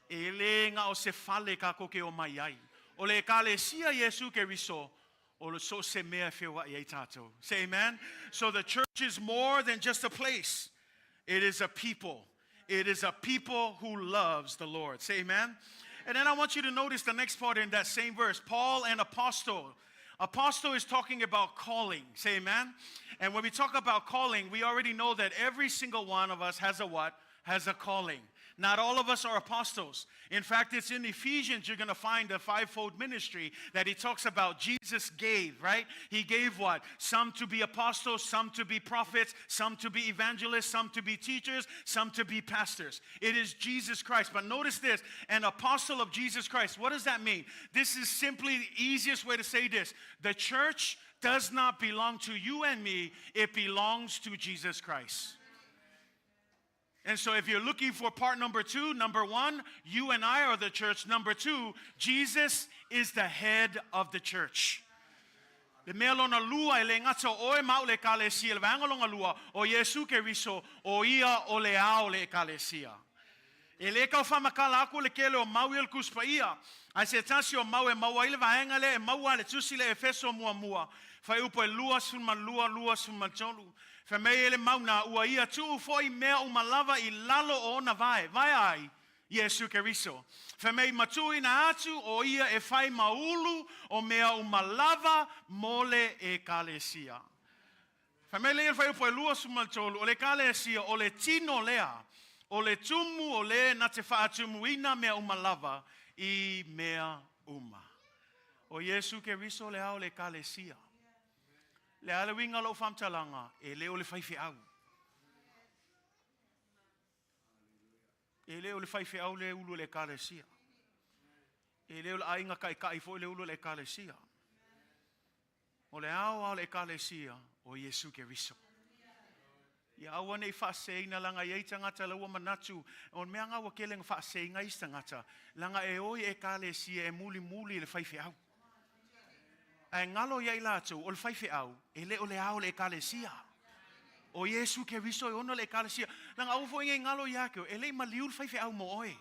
E le nga o se fale kako ke o mai ai. O le Ekalesia Iesu ke riso, say amen. So the church is more than just a place. It is a people. It is a people who loves the Lord. Say amen. And then I want you to notice the next part in that same verse. Paul and apostle. Apostle is talking about calling. Say amen. And when we talk about calling, we already know that every single one of us has a what? Has a calling. Not all of us are apostles. In fact, it's in Ephesians you're going to find a fivefold ministry that he talks about. Jesus gave, right? He gave what? Some to be apostles, some to be prophets, some to be evangelists, some to be teachers, some to be pastors. It is Jesus Christ. But notice this, an apostle of Jesus Christ. What does that mean? This is simply the easiest way to say this. The church does not belong to you and me. It belongs to Jesus Christ. And so if you're looking for part number 2, number 1, you and I are the church. Number 2, Jesus is the head of the church. Le mealona lua ele ngata oe mau le Ekalesia, le vangalonga lua o Iesu ke riso o ia o le ao le Ekalesia. Ele kau whamakala aku le kele o mau il kuspa ia. Ai se tasi o mau e mau aile vaenga le e mau ale tusi le Efeso mua mua. Whai upo e lua sunma tolu. Whamei ele mauna ua ia tuu foi mea umalava I lalo o na vai. Vai ai, Iesu ke riso. Whamei matui na atu o ia e whai maulu o mea umalava mole Ekalesia. Whamei le whai upo e lua sumaltolu o le Ekalesia o le tino lea. O le tumu o le na te whaatumu ina mea umalava I mea uma. O Iesu ke riso le au le Ekalesia. Le ala winga lo famtalanga e le o le whaiwhi au. E le o le whaiwhi au le ulu le Ekalesia. E le o le ainga kai fo le ulu le Ekalesia. O le au le Ekalesia o Iesu ke riso. Ia awa nei whaaseina langa iei tangata laua manatu. O mea ngā wakelenga whaaseinga I tangata. Langa e oi Ekalesia e muli le whaiwhi au. Ai ngalo iai lātou o le whaiwhi au, e le o le au le Ekalesia. O Iesu ke riso e ono le Ekalesia. Langa au fo inge ngalo iakeo, e le maliu le whaiwhi au mo oe.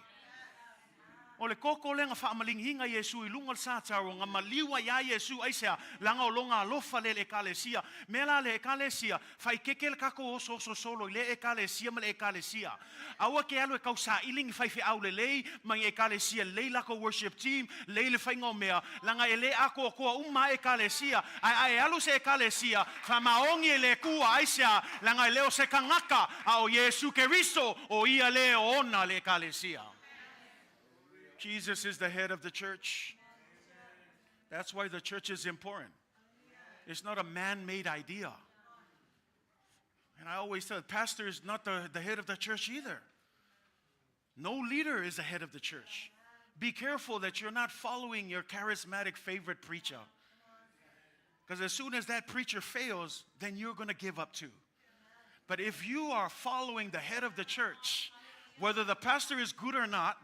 O le koko le nga whaamalinginga Iesu I lunga sātaro, nga maliua ia Iesu aisea, langa o longa alofa le Ekalesia. Mela le Ekalesia, whai keke le kako oso solo I le Ekalesia ma le Ekalesia. Aua ke alu e kau sa ilingi whaiwhi au le lei, mai Ekalesia, lei lako worship team, lei le whainga mea, langa e le ako koa uma Ekalesia, ai alu se Ekalesia, whamaongi e le kua aisea, langa e leo se kangaka, a o Iesu ke riso, o ia le o ona le Ekalesia. Jesus is the head of the church. That's why the church is important. It's not a man-made idea. And I always tell the pastor is not the head of the church either. No leader is the head of the church. Be careful that you're not following your charismatic favorite preacher. Because as soon as that preacher fails, then you're going to give up too. But if you are following the head of the church, whether the pastor is good or not,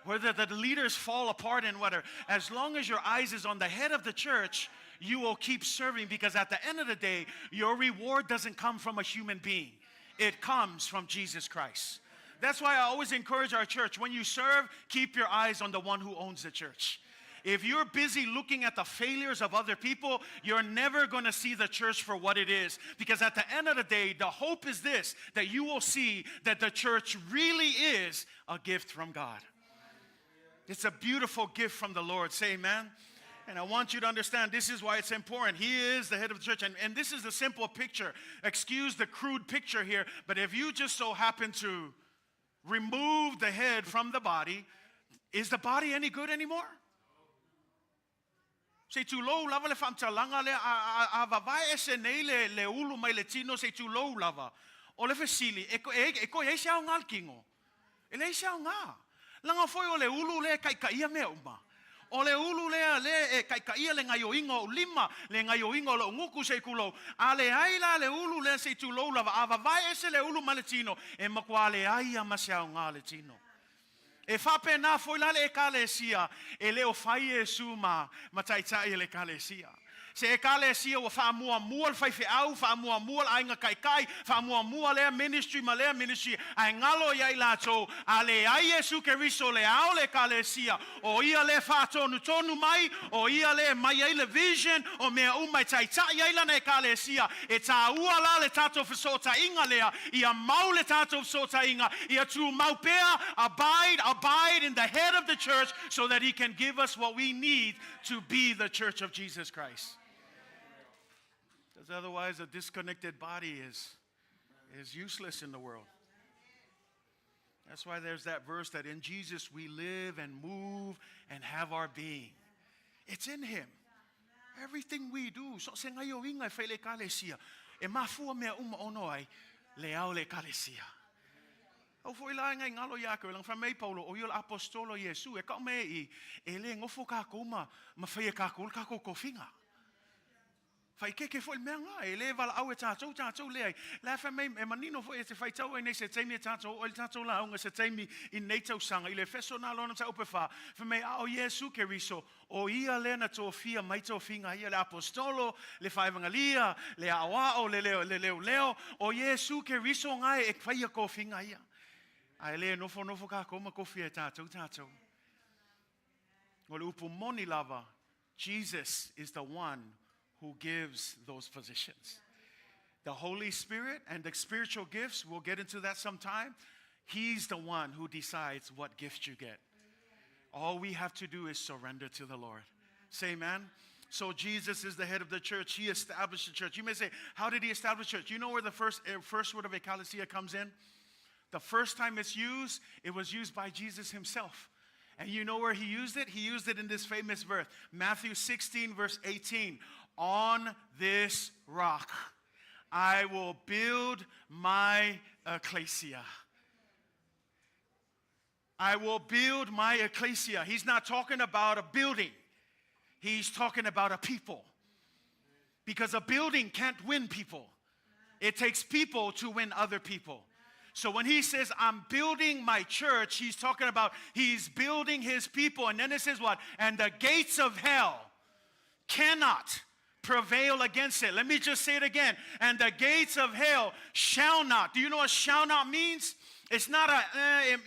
whether the leaders fall apart and whatever, as long as your eyes is on the head of the church, you will keep serving, because at the end of the day, your reward doesn't come from a human being. It comes from Jesus Christ. That's why I always encourage our church, when you serve, keep your eyes on the one who owns the church. If you're busy looking at the failures of other people, you're never going to see the church for what it is. Because at the end of the day, the hope is this, that you will see that the church really is a gift from God. It's a beautiful gift from the Lord. Say amen. And I want you to understand this is why it's important. He is the head of the church. And this is the simple picture. Excuse the crude picture here. But if you just so happen to remove the head from the body, is the body any good anymore? Say too low lava le famtalanga le a Vavaeeseina le ulu mai le tino say too low lava. O le fesili e ko e sia ngal kingo. E le siya nga. Langa foi o le ulu le kaikaia mea uma. O le ulu lea le e kaikaia le ngai o inga o lima, le ngai o inga o lo nguku se kulo. A le aila le ulu le se tu lo lava. A vavaeese le ulu maletino. E makua le aia masiao ngā le tino. E whape nā foi la le Ekalesia. E leo whai Iesu ma taitai le Ekalesia. Se Ekalesia wa whaamua mua le whaiwhi au, whaamua mua le ainga kaikai, whaamua mua lea ministry ma lea ministry, ai ngalo iai lato, a le ai Iesu Keriso le au le Ekalesia, o ia le whaatonu tonu mai, o ia le mai ai le vision, o mea umai taitai ai lana Ekalesia, e tā ua la le tato whasota inga lea, ia mau le tato whasota inga, ia tu mau pea, abide in the head of the church, so that he can give us what we need to be the church of Jesus Christ. Because otherwise a disconnected body is useless in the world. That's why there's that verse that in Jesus we live and move and have our being. It's in him. Everything we do. So se ngai o inga fai le Ekalesia. E mafua mea uma ono ai le au le Ekalesia. O foi la ngai ngalo ya ko lang fa mai Paulo o yo apostolo Iesu e ka me e le ngofo ka ko ma fai ka ko kofinga. Fai ke foi mea nga e le vala au e tātou le ai. La fa mai e manino foi e te fai tau e nei se teimi e tātou o le tātou la unga se teimi i nei tau sanga. I le Efeso na lona ta upe fa. Fa mai au Iesu Keriso o ia le na tō fia mai tō finga ia le apostolo, le whaivangalia, le awao, le leo. O Iesu Keriso ngai e fai a ko finga ia. Ai le nofo ka koma ko fia tātou. O le upu moni lava, Jesus is the one who gives those positions. The Holy Spirit and the spiritual gifts, we'll get into that sometime. He's the one who decides what gift you get. All we have to do is surrender to the Lord. Say amen. So Jesus is the head of the church. He established the church. You may say, how did he establish church? You know where the first word of Ekalesia comes in? The first time it's used, it was used by Jesus himself. And you know where he used it? He used it in this famous verse. Matthew 16, verse 18. On this rock, I will build my Ekalesia. I will build my Ekalesia. He's not talking about a building. He's talking about a people. Because a building can't win people. It takes people to win other people. So when he says, I'm building my church, he's talking about he's building his people. And then it says what? And the gates of hell cannot prevail against it. Let me just say it again. And the gates of hell shall not. Do you know what shall not means? It's not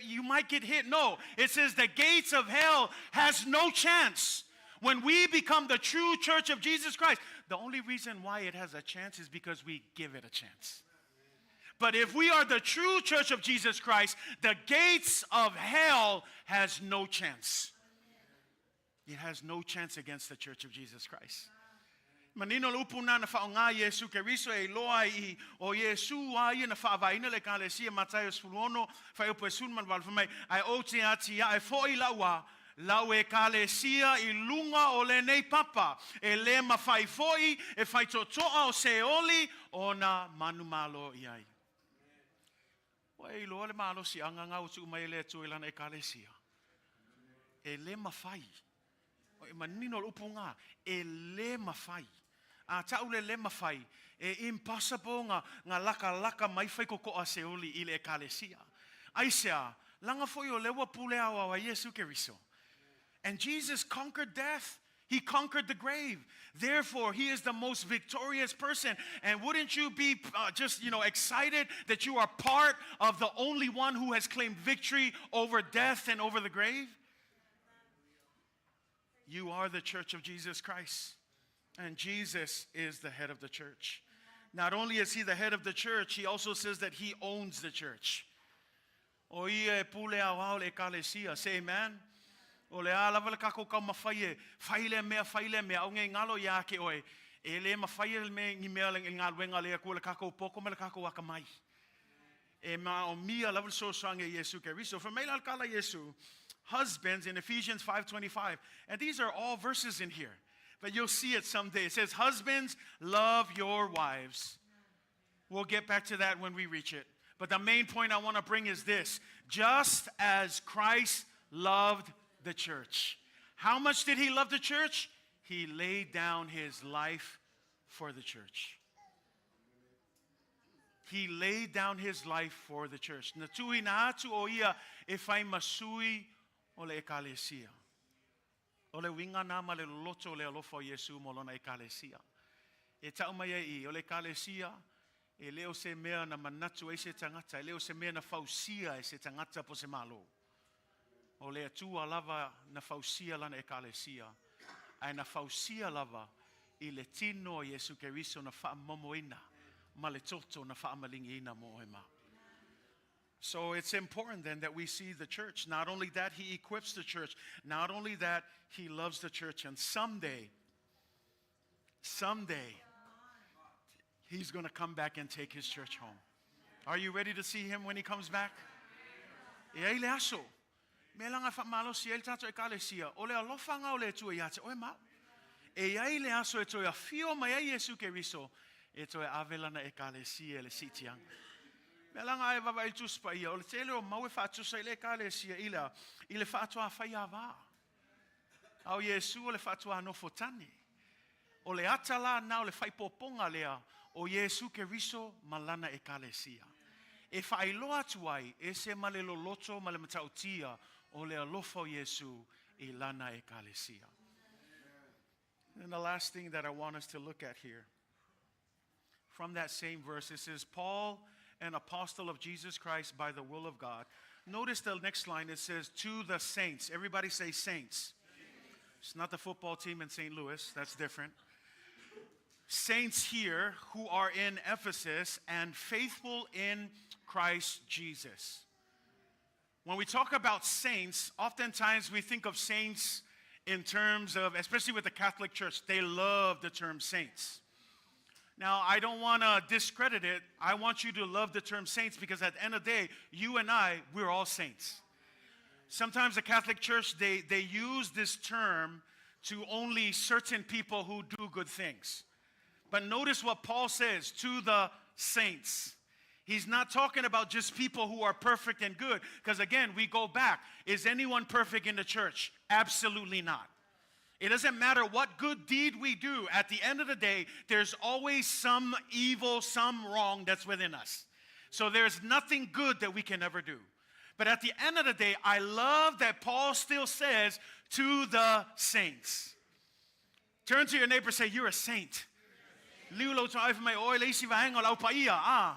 you might get hit. No. It says the gates of hell has no chance. When we become the true church of Jesus Christ, the only reason why it has a chance is because we give it a chance. But if we are the true church of Jesus Christ, the gates of hell has no chance. It has no chance against the church of Jesus Christ. Manino lupuna na whaonga Iesu Keriso e loa I o Iesu ai na Vavaeeseina le Ekalesia Mataios fulono whai upo e sunman walfamai ai o te atia ai foi laua lau Ekalesia I lunga o le nei papa e le mawhai foi e whai totoa o se oli o na manumalo I ai. Wai loa le malo si anga ngau tu mai le tu ilana Ekalesia. E le mawhai. O e manino lupunga e le mawhai. A tau le mawhai. E impossible nga laka mai whai koko a se oli I le Ekalesia. Aisea, langa foi o lewa pule awa wa Iesu Keriso. And Jesus conquered death. He conquered the grave. Therefore, he is the most victorious person. And wouldn't you be just, excited that you are part of the only one who has claimed victory over death and over the grave? You are the church of Jesus Christ. And Jesus is the head of the church. Not only is he the head of the church, he also says that he owns the church. O ia pule awao le Ekalesia. Say amen. O le ala wala kako ka mawhai whaile mea au ngai ngalo ia ke oe e le mawhai me ngi mea le ngā wenga le ko le kako poko me le kako waka mai e ma o mia level so sanga Iesu Keriso for me la kala Iesu husbands in Ephesians 5:25 and these are all verses in here but you'll see it someday. It says husbands love your wives. We'll get back to that when we reach it. But the main point I want to bring is this. Just as Christ loved the church. How much did he love the church? He laid down his life for the church. He laid down his life for the church. Na tui na atu o ia e whai masui o le Ekalesia. O le winga na ma le loto le alofa o Iesu mo lona Ekalesia. E taumua i o le Ekalesia, e leo se mea na manatu e se tangata, e leo se mea na fausia e se tangata po se malo. O le atua lava na fausia lana Ekalesia. Ai na fausia lava i le tino o Iesu Keriso na wha momoina. Ma le toto na wha amalingiina mo e ma. So it's important then that we see the church. Not only that, he equips the church. Not only that, he loves the church. And someday, he's going to come back and take his church home. Are you ready to see him when he comes back? E ai le aso. Me langa fa malo si el tato Ekalesia. O le alofa nga o le tu e yate. O e ma. E ai le aso e to ia fio mai ai Iesu Keriso. E to e avela na Ekalesia le sitiang. Me langa e vavaeeseina tuspa ia. O le tele o mau e fa tusa i le Ekalesia ila. I le fa atua whai awa. Au Iesu o le fa atua no fotani. O le atala na o le fai poponga lea o Iesu Keriso malana Ekalesia. E whailoa tuai e se male loloto male matautia o le alofa o Iesu i lana Ekalesia. And the last thing that I want us to look at here, from that same verse, it says, Paul, an apostle of Jesus Christ by the will of God. Notice the next line, it says, to the saints. Everybody say saints. It's not the football team in St. Louis, that's different. Saints here who are in Ephesus and faithful in Christ Jesus. When we talk about saints, oftentimes we think of saints in terms of, especially with the Catholic Church, they love the term saints. Now, I don't want to discredit it. I want you to love the term saints because at the end of the day, you and I, we're all saints. Sometimes the Catholic Church, they use this term to only certain people who do good things. But notice what Paul says, to the saints. He's not talking about just people who are perfect and good. Because again, we go back. Is anyone perfect in the church? Absolutely not. It doesn't matter what good deed we do. At the end of the day, there's always some evil, some wrong that's within us. So there's nothing good that we can ever do. But at the end of the day, I love that Paul still says, to the saints. Turn to your neighbor and say, you're a saint. Liulo to mai oi leisi vaenga lau paia.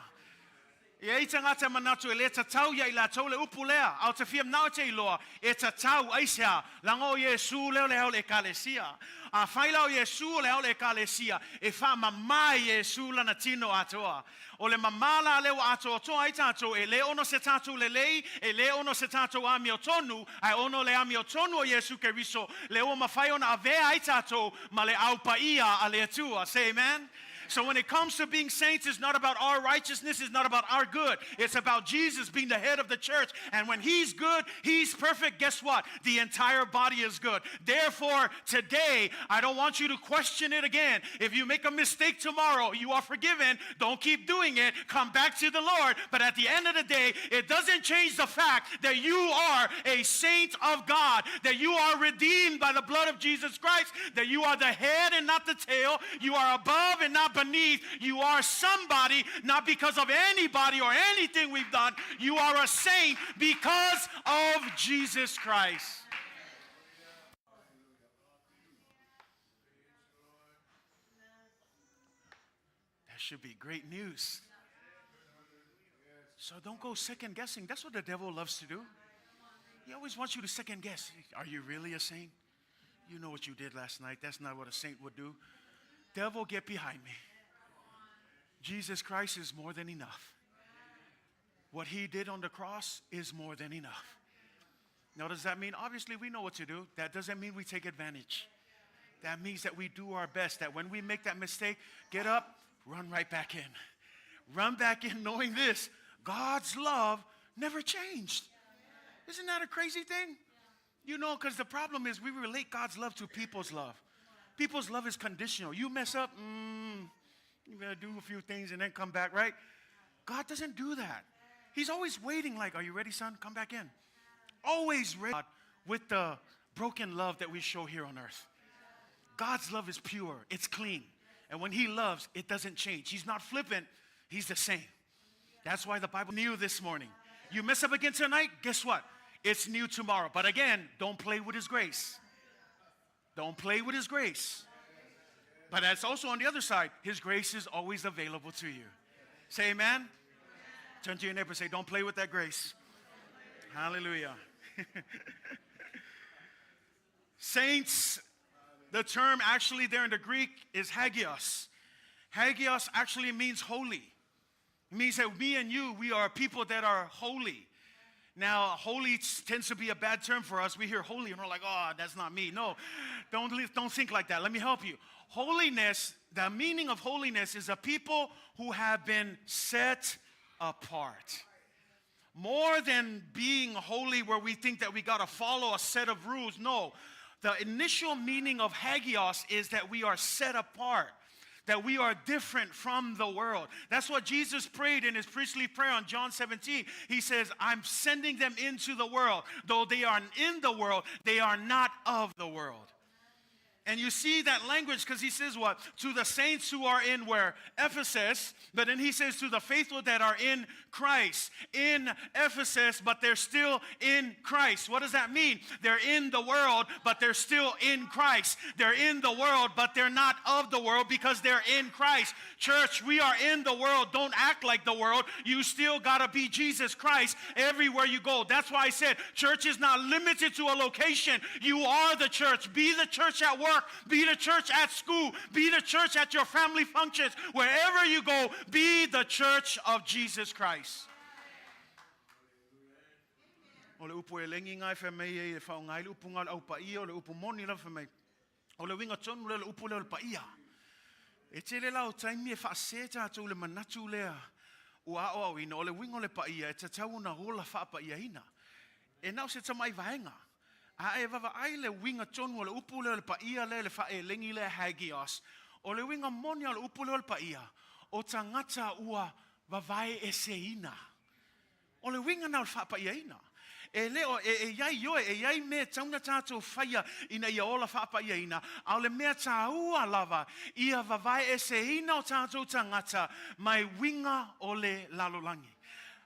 E ai tangata manatu e le tatau ia I la tau le upu lea. Au te fiam nao te iloa. E tatau aisea. Lango Iesu leo le hao le Ekalesia. A whaila o Iesu le hao le Ekalesia. E wha mamai Iesu lana tino atoa. O le mamala leo atoa toa ai tatou. E le ono se tatou le lei. E le ono se tatou ami o tonu. Ai ono le ami o tonu o Iesu Keriso. Le o mawhai ona avea ai tatou. Ma le au paia a le atua. Say amen. So when it comes to being saints, it's not about our righteousness, it's not about our good. It's about Jesus being the head of the church. And when he's good, he's perfect, guess what? The entire body is good. Therefore, today, I don't want you to question it again. If you make a mistake tomorrow, you are forgiven. Don't keep doing it. Come back to the Lord. But at the end of the day, it doesn't change the fact that you are a saint of God, that you are redeemed by the blood of Jesus Christ, that you are the head and not the tail. You are above and not beneath. You are somebody, not because of anybody or anything we've done. You are a saint because of Jesus Christ. That should be great news. So don't go second guessing. That's what the devil loves to do. He always wants you to second guess. Are you really a saint? You know what you did last night. That's not what a saint would do. Devil, get behind me. Jesus Christ is more than enough. What he did on the cross is more than enough. Now, does that mean? Obviously, we know what to do. That doesn't mean we take advantage. That means that we do our best. That when we make that mistake, get up, run right back in. Run back in knowing this. God's love never changed. Isn't that a crazy thing? You know, because the problem is we relate God's love to people's love. People's love is conditional. You mess up, you're going to do a few things and then come back, right? God doesn't do that. He's always waiting like, are you ready, son? Come back in. Always ready with the broken love that we show here on earth. God's love is pure. It's clean. And when he loves, it doesn't change. He's not flippant. He's the same. That's why the Bible knew this morning. You mess up again tonight, guess what? It's new tomorrow. But again, don't play with his grace. Don't play with his grace. But that's also on the other side. His grace is always available to you. Say amen. Turn to your neighbor and say, don't play with that grace. Hallelujah. Saints, the term actually there in the Greek is hagios. Hagios actually means holy. It means that me and you, we are people that are holy. Now, holy tends to be a bad term for us. We hear holy and we're like, oh, that's not me. No, don't think like that. Let me help you. Holiness, the meaning of holiness is a people who have been set apart. More than being holy where we think that we got to follow a set of rules. No, the initial meaning of hagios is that we are set apart. That we are different from the world. That's what Jesus prayed in his priestly prayer on John 17. He says, I'm sending them into the world. Though they are in the world, they are not of the world. And you see that language because he says what? To the saints who are in where? Ephesus. But then he says to the faithful that are in Christ. In Ephesus, but they're still in Christ. What does that mean? They're in the world, but they're still in Christ. They're in the world, but they're not of the world because they're in Christ. Church, we are in the world. Don't act like the world. You still got to be Jesus Christ everywhere you go. That's why I said church is not limited to a location. You are the church. Be the church at work. Be the church at school. Be the church at your family functions. Wherever you go, be the church of Jesus Christ. O le upu e lengi ngai wha mei e whao ngai le upu ngai au pa ia o le upu moni la wha mei. O le winga tonu le upu le pa ia. E te le lau taimi e wha seta tau le manatu lea. Ua o ina o le winga le pa ia e te tau na rola wha pa ia ina. E nau se tamai vaenga. A e Vavaeeseina le winga tonu o le upu le pa ia le wha e lengi le hagios. O le winga moni o le upu le pa ia. O tangata ua Vavaeeseina. O le winga na wha pa ia ina. E leo e iai yoe, e iai me tauna tātou whaia ina ia ola whaapa ia ina. Au le mea tā ua lava, ia Vavaeeseina o tātou tangata, mai winga o le lalolangi.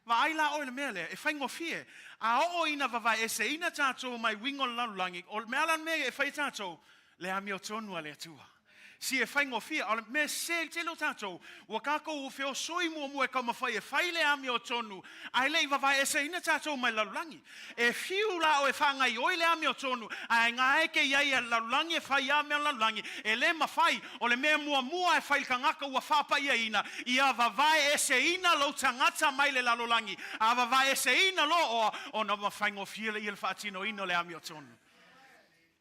Vaila o le mea le, e whaingo fie. A o ina Vavaeeseina tātou mai winga o le lalolangi. O le mea lan mea e whai tātou, le ami o tonua le atua. Si e whaingo fia, ale me se te lo tātou, wa kako u whio soi mua mua e kama whai e whai le ami o tonu, ai le i Vavaeeseina tātou mai lalulangi. E whiu la o e whangai oi le ami o tonu, ai ngā eke iai e lalulangi e whai ami o lalulangi, e le ma whai, o le mea mua mua e whai kangaka ua whapa ia ina, ia Vavaeeseina lo tangata mai le lalulangi, a Vavaeeseina lo o na ma whaingo fia le i le whaatino ino le ami o tonu.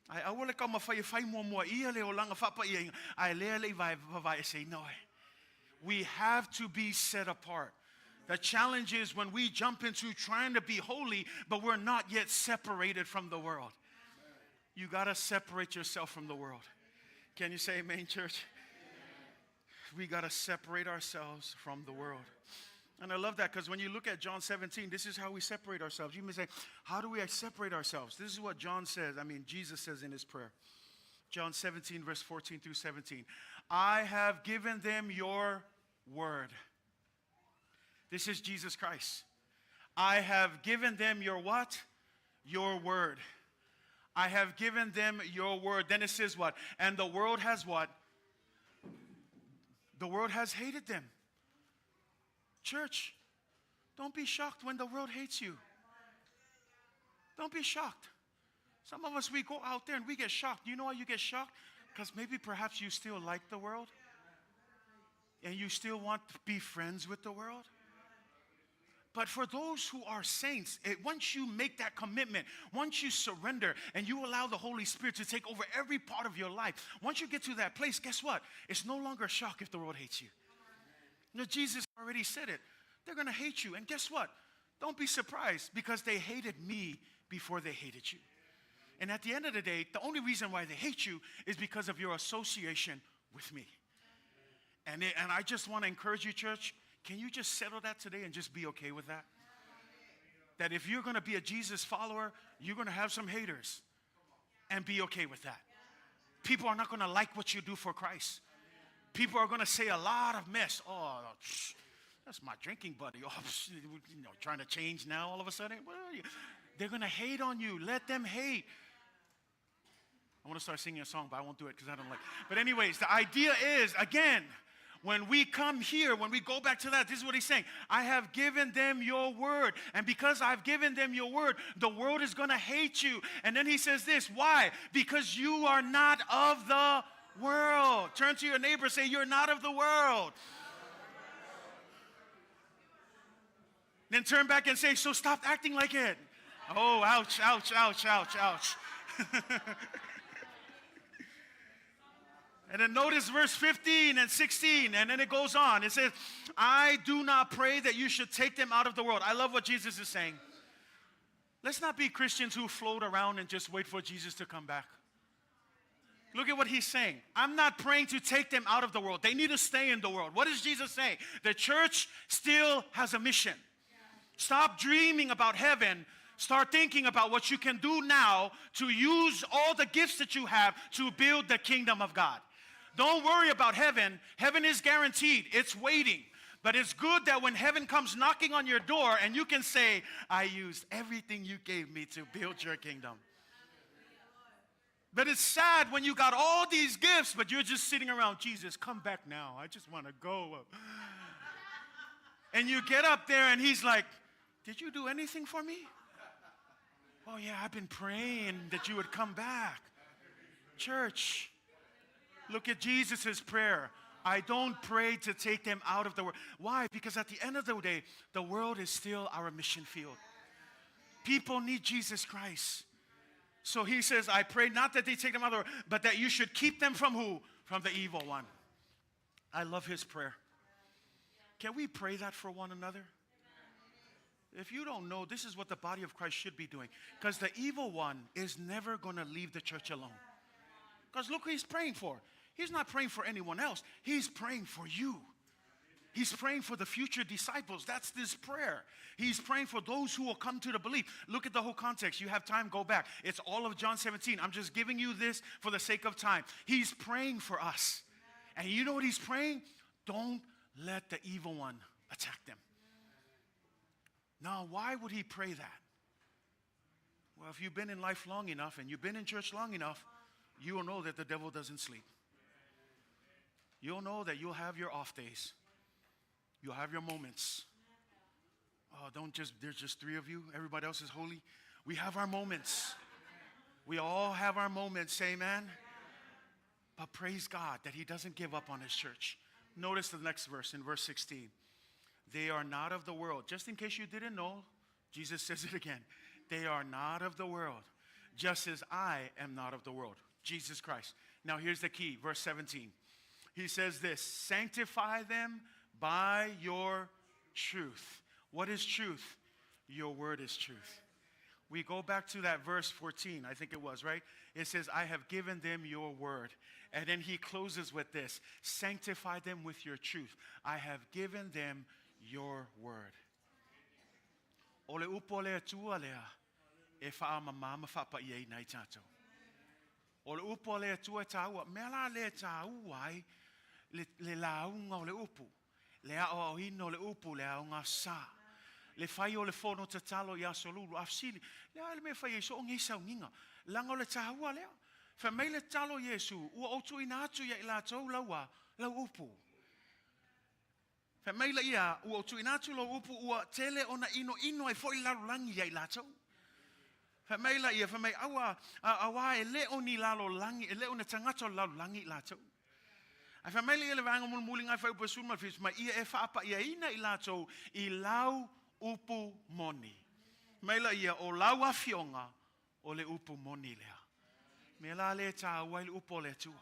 Ai awale ka mawhai whai mua ia le o langa whapa ia inga. Ai lea le Vavaeeseina oe. We have to be set apart. The challenge is when we jump into trying to be holy, but we're not yet separated from the world. You got to separate yourself from the world. Can you say amen, church? We got to separate ourselves from the world. And I love that because when you look at John 17, this is how we separate ourselves. You may say, how do we separate ourselves? This is what Jesus says in his prayer. John 17, verse 14 through 17. I have given them your word. This is Jesus Christ. I have given them your what? Your word. I have given them your word. Then it says what? And the world has what? The world has hated them. Church, don't be shocked when the world hates you. Don't be shocked. Some of us, we go out there and we get shocked. You know why you get shocked? Because maybe perhaps you still like the world. And you still want to be friends with the world. But for those who are saints, once you make that commitment, once you surrender and you allow the Holy Spirit to take over every part of your life, once you get to that place, guess what? It's no longer a shock if the world hates you. You know, Jesus already said it. They're going to hate you. And guess what? Don't be surprised because they hated me before they hated you. And at the end of the day, the only reason why they hate you is because of your association with me. And I just want to encourage you, church, can you just settle that today and just be okay with that? that if you're going to be a Jesus follower, you're going to have some haters. And be okay with that. People are not going to like what you do for Christ. People are going to say a lot of mess. Oh, that's my drinking buddy. Oh, trying to change now all of a sudden. Well, they're going to hate on you. Let them hate. I want to start singing a song, but I won't do it because I don't like it. But anyways, the idea is, again, when we come here, when we go back to that, this is what he's saying. I have given them your word. And because I've given them your word, the world is going to hate you. And then he says this. Why? Because you are not of the world. Turn to your neighbor, say, you're not of the world. Then turn back and say, so stop acting like it. Oh, ouch, ouch, ouch, ouch, ouch. And then notice verse 15 and 16, and then it goes on. It says, I do not pray that you should take them out of the world. I love what Jesus is saying. Let's not be Christians who float around and just wait for Jesus to come back. Look at what he's saying. I'm not praying to take them out of the world. They need to stay in the world. What is Jesus saying? The church still has a mission. Stop dreaming about heaven. Start thinking about what you can do now to use all the gifts that you have to build the kingdom of God. Don't worry about heaven. Heaven is guaranteed. It's waiting. But it's good that when heaven comes knocking on your door and you can say, I used everything you gave me to build your kingdom. But it's sad when you got all these gifts, but you're just sitting around, Jesus, come back now. I just want to go. And you get up there and he's like, did you do anything for me? Oh yeah, I've been praying that you would come back. Church, look at Jesus' prayer. I don't pray to take them out of the world. Why? Because at the end of the day, the world is still our mission field. People need Jesus Christ. So he says, I pray not that they take them out of the world, but that you should keep them from who? From the evil one. I love his prayer. Can we pray that for one another? If you don't know, this is what the body of Christ should be doing. Because the evil one is never going to leave the church alone. Because look who he's praying for. He's not praying for anyone else. He's praying for you. He's praying for the future disciples. That's this prayer. He's praying for those who will come to the belief. Look at the whole context. You have time, go back. It's all of John 17. I'm just giving you this for the sake of time. He's praying for us. And you know what he's praying? Don't let the evil one attack them. Now, why would he pray that? Well, if you've been in life long enough and you've been in church long enough, you will know that the devil doesn't sleep. You'll know that you'll have your off days. You'll have your moments. Oh, there's just 3 of you. Everybody else is holy. We have our moments. We all have our moments, say amen. But praise God that he doesn't give up on his church. Notice the next verse, in verse 16. They are not of the world. Just in case you didn't know, Jesus says it again. They are not of the world, just as I am not of the world. Jesus Christ. Now here's the key, verse 17. He says this, sanctify them by your truth. What is truth? Your word is truth. We go back to that verse 14, I think it was, right? It says, I have given them your word. And then he closes with this, sanctify them with your truth. I have given them your word. Ole upo lea tua lea, e wha mama whapa iei nei tātou. Ole upo lea tua tāua, mea la lea tāuai, le launga o le upu. Le ao hino le upu, le aunga sā. Le whai o le whono te talo i asolulu, afsili. Le ale me whai e so o ngei sau ninga. Langa o le tāua lea. Wha mei le talo Iesu, ua otu ina atu ia i la tau laua, lau upu. Wha mei la ia, ua otu ina atu lau upu, ua tele ona ino e foi lalo langi ia i la tau. Wha mei la ia, wha mei awa e leo ni lalo langi, e leo na tangata lalo langi i la tau. A wha mei la ia le vanga mulmuli ngai whai upa sunma fis, ma ia e whaapa ia ina i la tau, i lau upu moni. Mei la ia, o lau afionga, o le upu moni lea. Me la le ta wai upo le tua.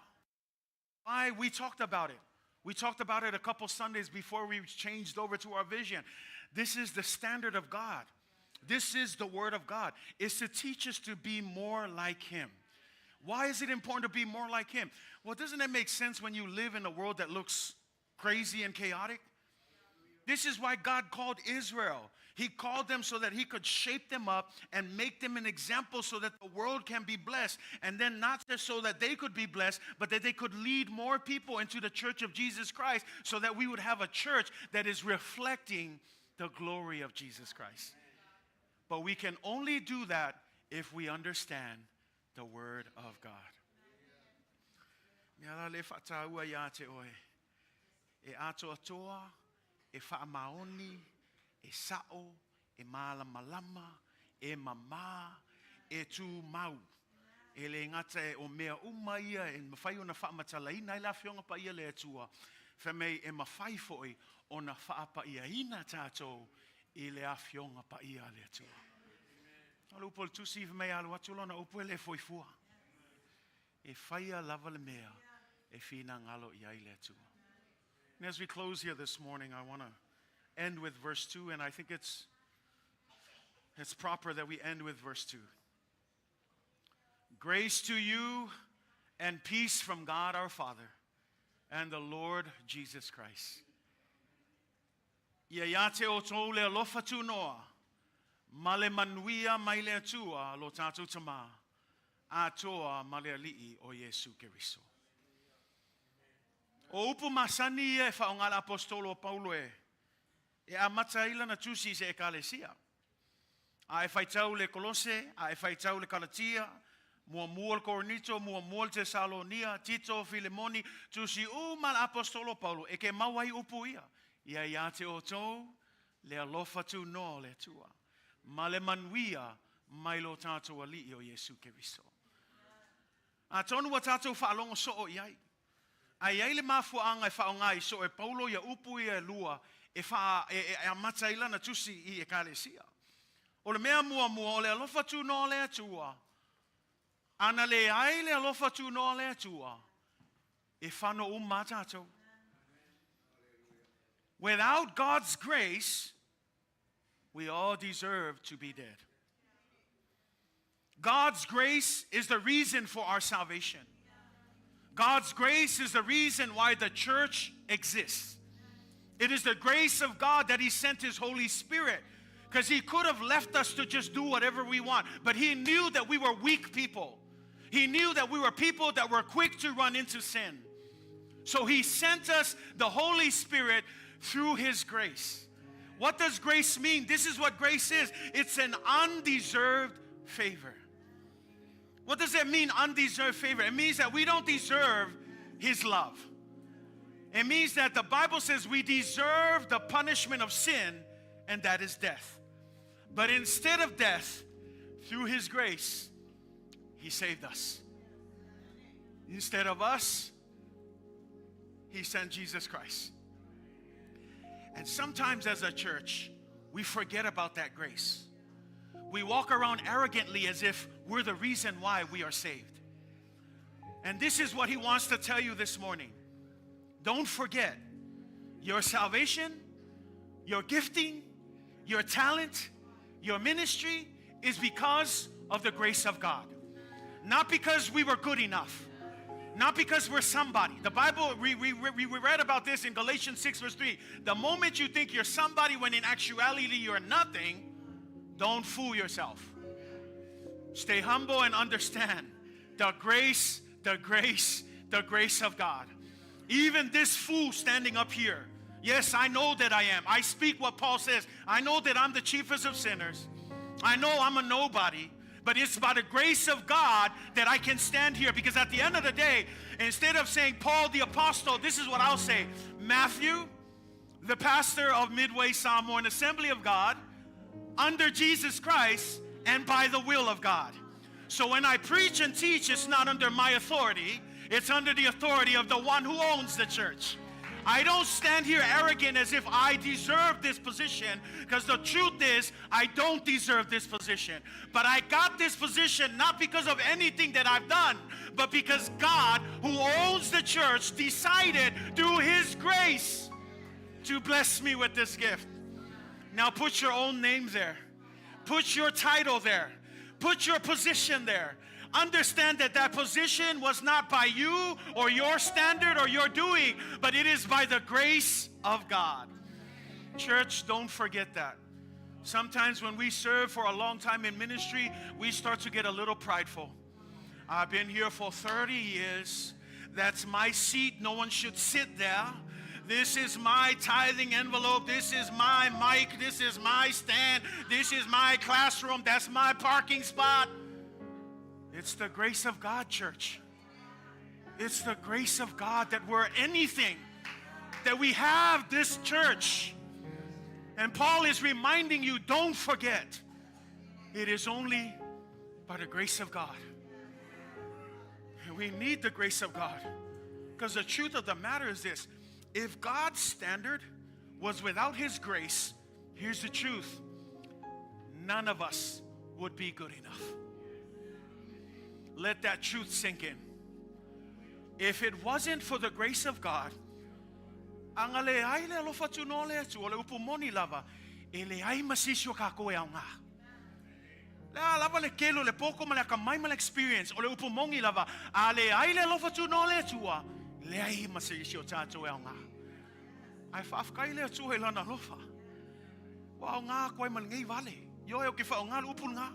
Why? We talked about it. We talked about it a couple Sundays before we changed over to our vision. This is the standard of God. This is the word of God. It's to teach us to be more like him. Why is it important to be more like him? Well, doesn't it make sense when you live in a world that looks crazy and chaotic? This is why God called Israel. He called them so that he could shape them up and make them an example so that the world can be blessed. And then not just so that they could be blessed, but that they could lead more people into the church of Jesus Christ so that we would have a church that is reflecting the glory of Jesus Christ. But we can only do that if we understand the Word of God. E whaamaoni, e sa'o, e malamalama, e mama, e tū mau. E le ngata e o mea umaia, e mawhai o na whaamatalaina, e la whionga pa ia le atua. Whamei e mawhai foi o na whaapa ia ina tātou, e le a whionga pa ia le atua. Alu upol tusi whamei alu atulona upo le foi fua. E whaia lava le mea, e whina ngalo ia le atua. And as we close here this morning, I want to end with verse 2, and I think it's proper that we end with verse 2. Grace to you and peace from God our Father and the Lord Jesus Christ. Ia te o tō le alofa tū noa, ma le manuia mai le atua lo tātou tama, a toa ma le ali'i o Iesu Keriso. O upu masani e whaongala apostolo Paulo e a mataila na tusi se Ekalesia. A e whaitau le Kolose, a e whaitau le Galatia, mua le Korinito, mua le Tesalonia, Tito, Filemoni, tusi mal apostolo Paulo e ke mawai upu ia. Ia te o tō le alofa tu no le tua. Ma le manuia mai lo tātou ali'i o Iesu Keriso. A tonu wa tātou whaalongo so o iai. Ai le mafuanga e whaongai so e Paulo ia upu ia lua e amataila na tusi I Ekalesia. O le mea mua o le alofa tu no le atua. Ana le ai le alofa tu no le atua. E whano matato. Without God's grace, we all deserve to be dead. God's grace is the reason for our salvation. God's grace is the reason why the church exists. It is the grace of God that He sent His Holy Spirit, because He could have left us to just do whatever we want, but He knew that we were weak people. He knew that we were people that were quick to run into sin. So He sent us the Holy Spirit through His grace. What does grace mean? This is what grace is. It's an undeserved favor. What does that mean, undeserved favor? It means that we don't deserve His love. It means that the Bible says we deserve the punishment of sin, and that is death. But instead of death, through His grace, He saved us. Instead of us, He sent Jesus Christ. And sometimes as a church, we forget about that grace. We walk around arrogantly as if we're the reason why we are saved. And this is what He wants to tell you this morning. Don't forget, your salvation, your gifting, your talent, your ministry is because of the grace of God. Not because we were good enough. Not because we're somebody. The Bible, we read about this in Galatians 6 verse 3. The moment you think you're somebody when in actuality you're nothing, don't fool yourself. Stay humble and understand the grace of God. Even this fool standing up here, yes, I know that I am. I speak what Paul says. I know that I'm the chiefest of sinners. I know I'm a nobody. But it's by the grace of God that I can stand here, because at the end of the day, instead of saying Paul the apostle, this is what I'll say. Matthew, the pastor of Midway, Samoan Assembly of God, under Jesus Christ and by the will of God. So when I preach and teach, it's not under my authority. It's under the authority of the one who owns the church. I don't stand here arrogant as if I deserve this position, because the truth is I don't deserve this position. But I got this position not because of anything that I've done, but because God, who owns the church, decided through His grace to bless me with this gift. Now put your own name there. Put your title there. Put your position there. Understand that that position was not by you or your standard or your doing, but it is by the grace of God. Church, don't forget that. Sometimes when we serve for a long time in ministry, we start to get a little prideful. I've been here for 30 years. That's my seat. No one should sit there. This is my tithing envelope. This is my mic. This is my stand. This is my classroom. That's my parking spot. It's the grace of God, church. It's the grace of God that we're anything, that we have this church. And Paul is reminding you, don't forget, it is only by the grace of God. And we need the grace of God. Because the truth of the matter is this: if God's standard was without His grace, here's the truth: none of us would be good enough. Let that truth sink in. If it wasn't for the grace of God, angale aile alofa tunole tu ole upumoni lava ele ai masisio ka koe au ngā. La lava le kelo le poko ma le akamai ma le experience ole upumongi lava ale aile alofa tunole tua le ai masisio tātou au ngā. Ai whaafkai le atu he lana lofa. Wa au ngā koe malingei vale. Yo e o ke whao ngā upul ngā.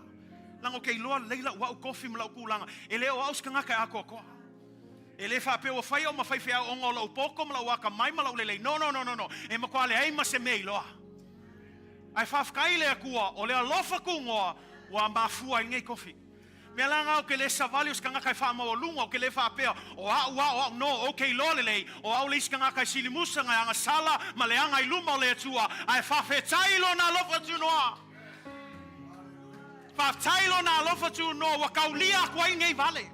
Lango kei loa leila wa u kofi ma lau kulanga. Ele o aus ka ngā kai ako koa. Ele fa pe o fai o ma fai fia o ngolo poko ma la ka mai ma la lele no e ma kwale ai ma se mei loa ai fa fkai le akua o le alofa ku ngoa wa ma fua ngai kofi me langa o ke le savalius kanga kai fa ma o lunga o ke le fa pe o no okay lo lele o au le kanga kai silimusa nga nga sala ma le anga i luma le tua ai fa fe tailo na lofa tu noa fa tailo na lofa tu no wa kaulia kwa ngai vale.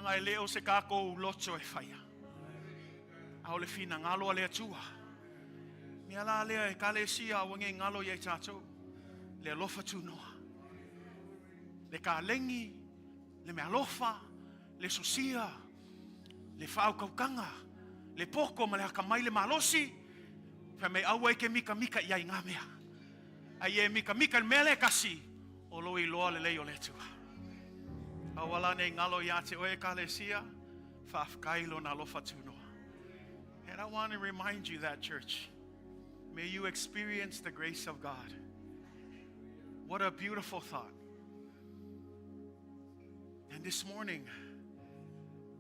Ngai leo se kako locho e faia. Au le fina ngalo le atua. Mi ala le Ekalesia wange ngalo ye tato. Le alofa tu noa. Le ka lengi, le meaalofa, le sosia, le fau kaukanga, le poko ma le akamai le malosi. Fa me awe ke mika ia ngamea. Ai e mika mele kasi. O loi loa le leo le tua. Awala ne ngalo yate o Ekalesia fafkailo na lofa tunoa. And I want to remind you that, church, may you experience the grace of God. What a beautiful thought. And this morning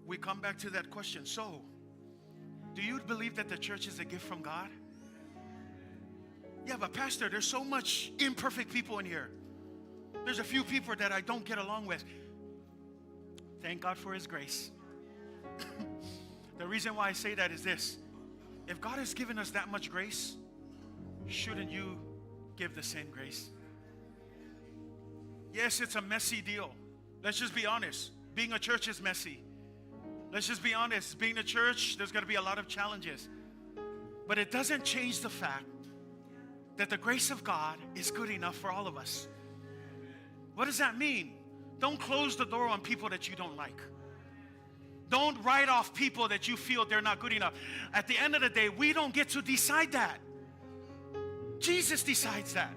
we come back to that question. So, do you believe that the church is a gift from God? Yeah, but Pastor, there's so much imperfect people in here. There's a few people that I don't get along with. Thank God for His grace. The reason why I say that is this: if God has given us that much grace, shouldn't you give the same grace? Yes, it's a messy deal. Let's just be honest. Being a church is messy. Let's just be honest. Being a church, there's going to be a lot of challenges. But it doesn't change the fact that the grace of God is good enough for all of us. What does that mean? Don't close the door on people that you don't like. Don't write off people that you feel they're not good enough. At the end of the day, we don't get to decide that. Jesus decides that.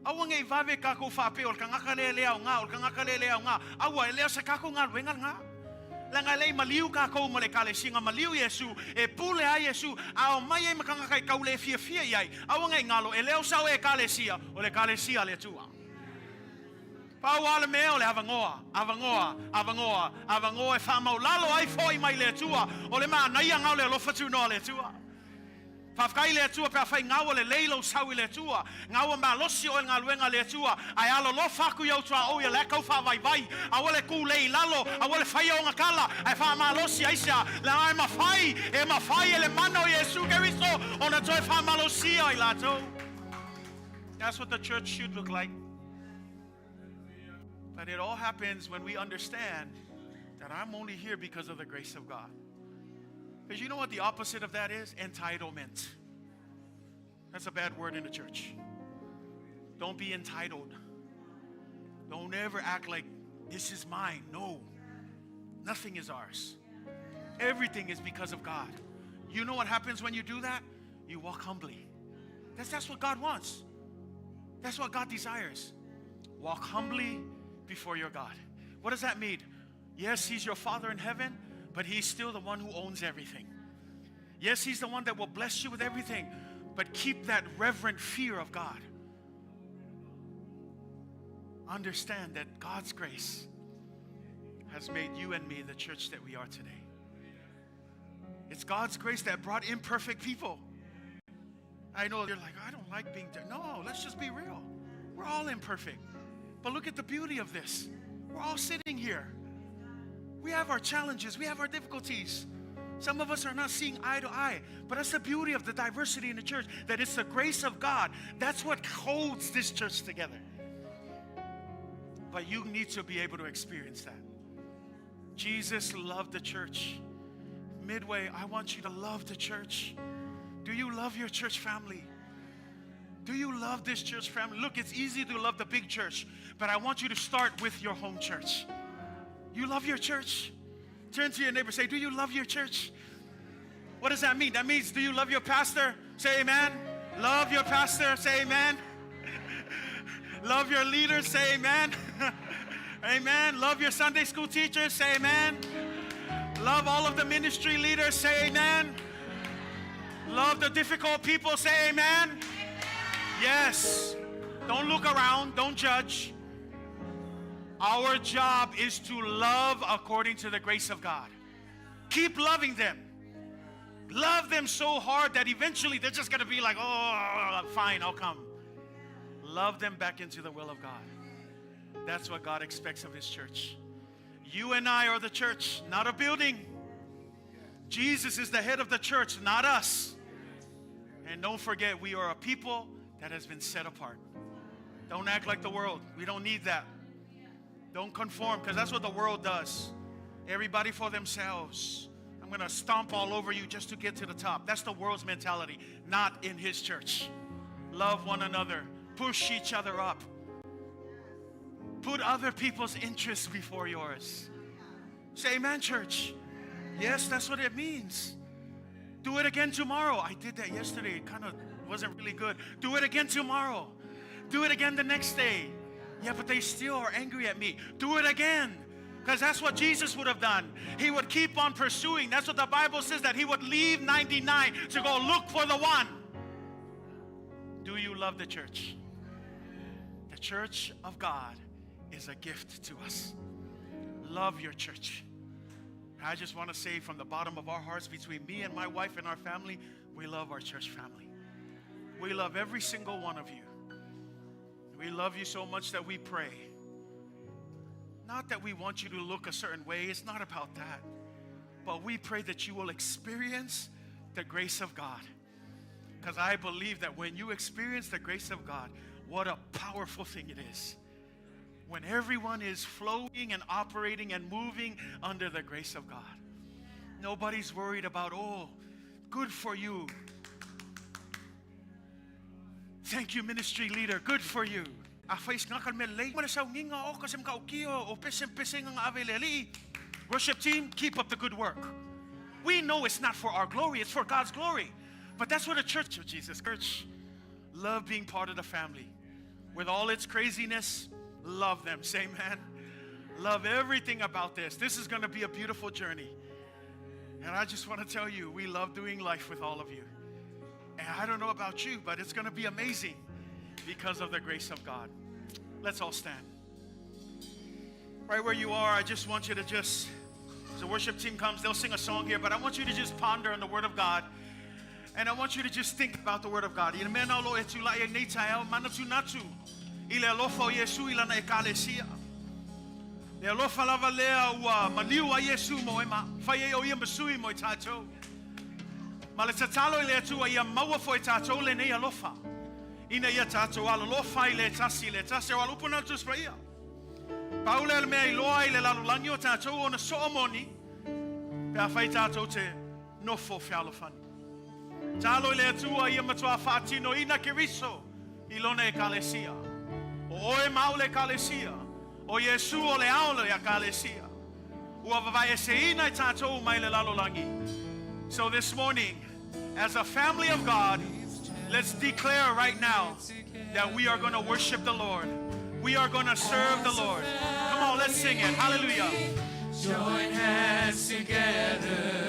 Awange vave kako fape ol kangaka lele au nga ol kangaka lele au nga awa leo se kako nga wengal nga langa lei maliu kako mo le Ekalesia nga maliu Iesu e pule a Iesu au mai e makanga kai kaule fia yai awange ngalo leo sa o Ekalesia o le Ekalesia le tua. Pauale meo le avangoa e whamau lalo ai foi mai le tua o le maa naia ngau le alofa tu noa le tua. Whafkai le tua pe awhai ngaua le leilo sawi le tua. Ngaua maa losi o ngā luenga le tua. Ai alo lo whaku iau tua o ia lekau whawai vai. Awale ku lei lalo, awale whai o ngakala. Ai wha maa losi aisia, le ai mawhai e le mana o Iesu Keriso o na toi wha maa losi ai lato. That's what the church should look like. But it all happens when we understand that I'm only here because of the grace of God. Because you know what the opposite of that is? Entitlement. That's a bad word in the church. Don't be entitled. Don't ever act like this is mine. No. Nothing is ours. Everything is because of God. You know what happens when you do that? You walk humbly. That's what God wants. That's what God desires. Walk humbly before your God. What does that mean? Yes, He's your Father in heaven, but He's still the one who owns everything. Yes, He's the one that will bless you with everything, but keep that reverent fear of God. Understand that God's grace has made you and me the church that we are today. It's God's grace that brought imperfect people. I know you're like, I don't like being there. No, let's just be real. We're all imperfect. But look at the beauty of this. We're all sitting here. We have our challenges. We have our difficulties. Some of us are not seeing eye to eye. But that's the beauty of the diversity in the church, that it's the grace of God. That's what holds this church together. But you need to be able to experience that. Jesus loved the church. Midway, I want you to love the church. Do you love your church family? Do you love this church family? Look, it's easy to love the big church, but I want you to start with your home church. You love your church? Turn to your neighbor, say, do you love your church? What does that mean? That means, do you love your pastor? Say amen. Love your pastor? Say amen. Love your leaders? Say amen. Amen. Love your Sunday school teachers? Say amen. Love all of the ministry leaders? Say amen. Love the difficult people? Say amen. Yes. Don't look around. Don't judge. Our job is to love according to the grace of God. Keep loving them. Love them so hard that eventually they're just going to be like, oh, fine, I'll come. Love them back into the will of God. That's what God expects of His church. You and I are the church, not a building. Jesus is the head of the church, not us. And don't forget, we are a people that has been set apart. Don't act like the world. We don't need that. Don't conform, because that's what the world does. Everybody for themselves. I'm going to stomp all over you just to get to the top. That's the world's mentality, not in His church. Love one another. Push each other up. Put other people's interests before yours. Say amen, church. Yes, that's what it means. Do it again tomorrow. I did that yesterday. It kind of wasn't really good. Do it again tomorrow. Do it again the next day. Yeah, but they still are angry at me. Do it again. Because that's what Jesus would have done. He would keep on pursuing. That's what the Bible says, that He would leave 99 to go look for the one. Do you love the church? The church of God is a gift to us. Love your church. I just want to say from the bottom of our hearts, between me and my wife and our family, we love our church family. We love every single one of you. We love you so much that we pray. Not that we want you to look a certain way. It's not about that. But we pray that you will experience the grace of God. Because I believe that when you experience the grace of God, what a powerful thing it is. When everyone is flowing and operating and moving under the grace of God. Nobody's worried about, oh, good for you. Thank you, ministry leader. Good for you. Worship team, keep up the good work. We know it's not for our glory, it's for God's glory. But that's what a church of Jesus. Church, love being part of the family. With all its craziness, love them. Say amen. Love everything about this. This is going to be a beautiful journey. And I just want to tell you, we love doing life with all of you. And I don't know about you, but it's going to be amazing because of the grace of God. Let's all stand. Right where you are, I just want you to as the worship team comes, they'll sing a song here, but I want you to just ponder on the Word of God. And I want you to just think about the Word of God. Meaalofa Iesu ila na Ekalesia. Meaalofa lava lea ua maliu a Iesu mo ema. Whaie o ia masui mo I tātou. Ma le tatalo I le atua ia maua fo I tātou le nei alofa. Ina ia tātou alalofa I le tasi o alupuna tu spraia. Paule al mea I loa I le lalulangi o tātou o na soomoni. Pea whai tātou te nofo whialofani. Tālo I le atua ia matua whaatino ina keriso I lona Ekalesia. O oe maule Ekalesia. O Iesu o le aole Ekalesia. Ua Vavaeeseina I tātou mai le lalolangi. So this morning, as a family of God, let's declare right now that we are going to worship the Lord. We are going to serve the Lord. Come on, let's sing it. Hallelujah. Join hands together.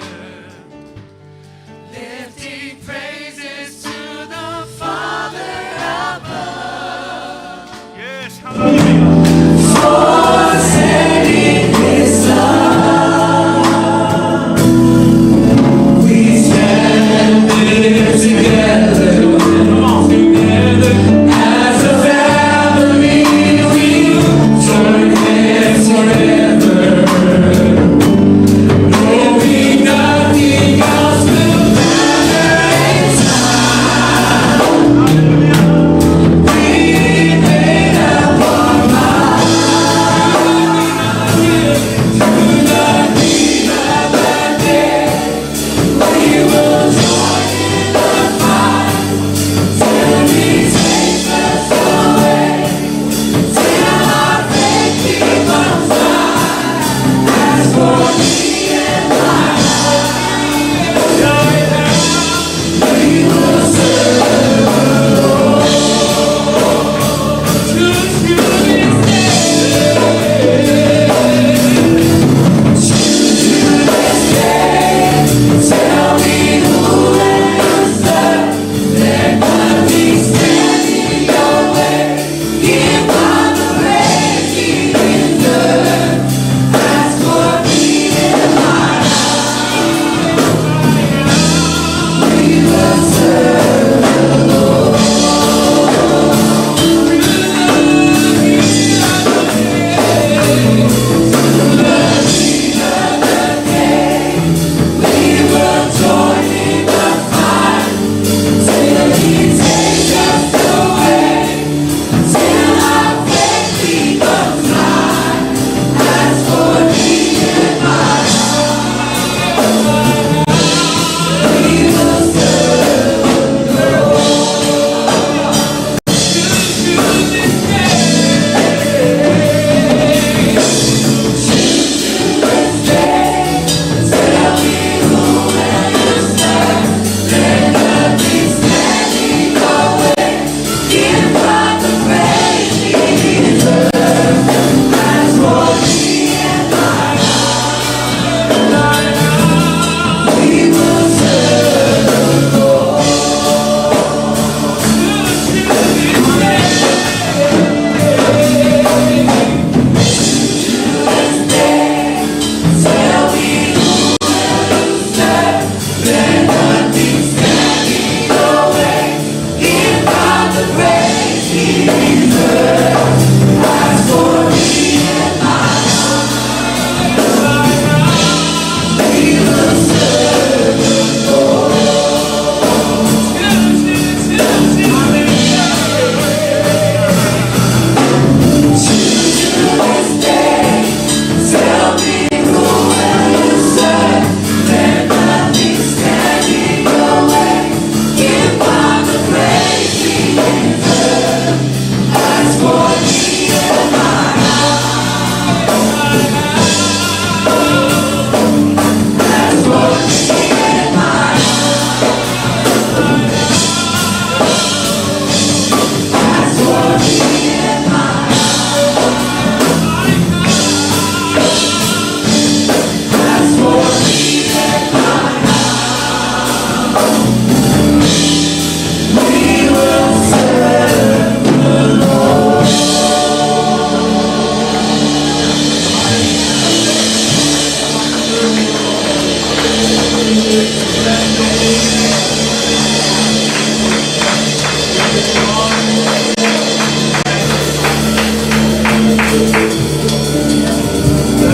That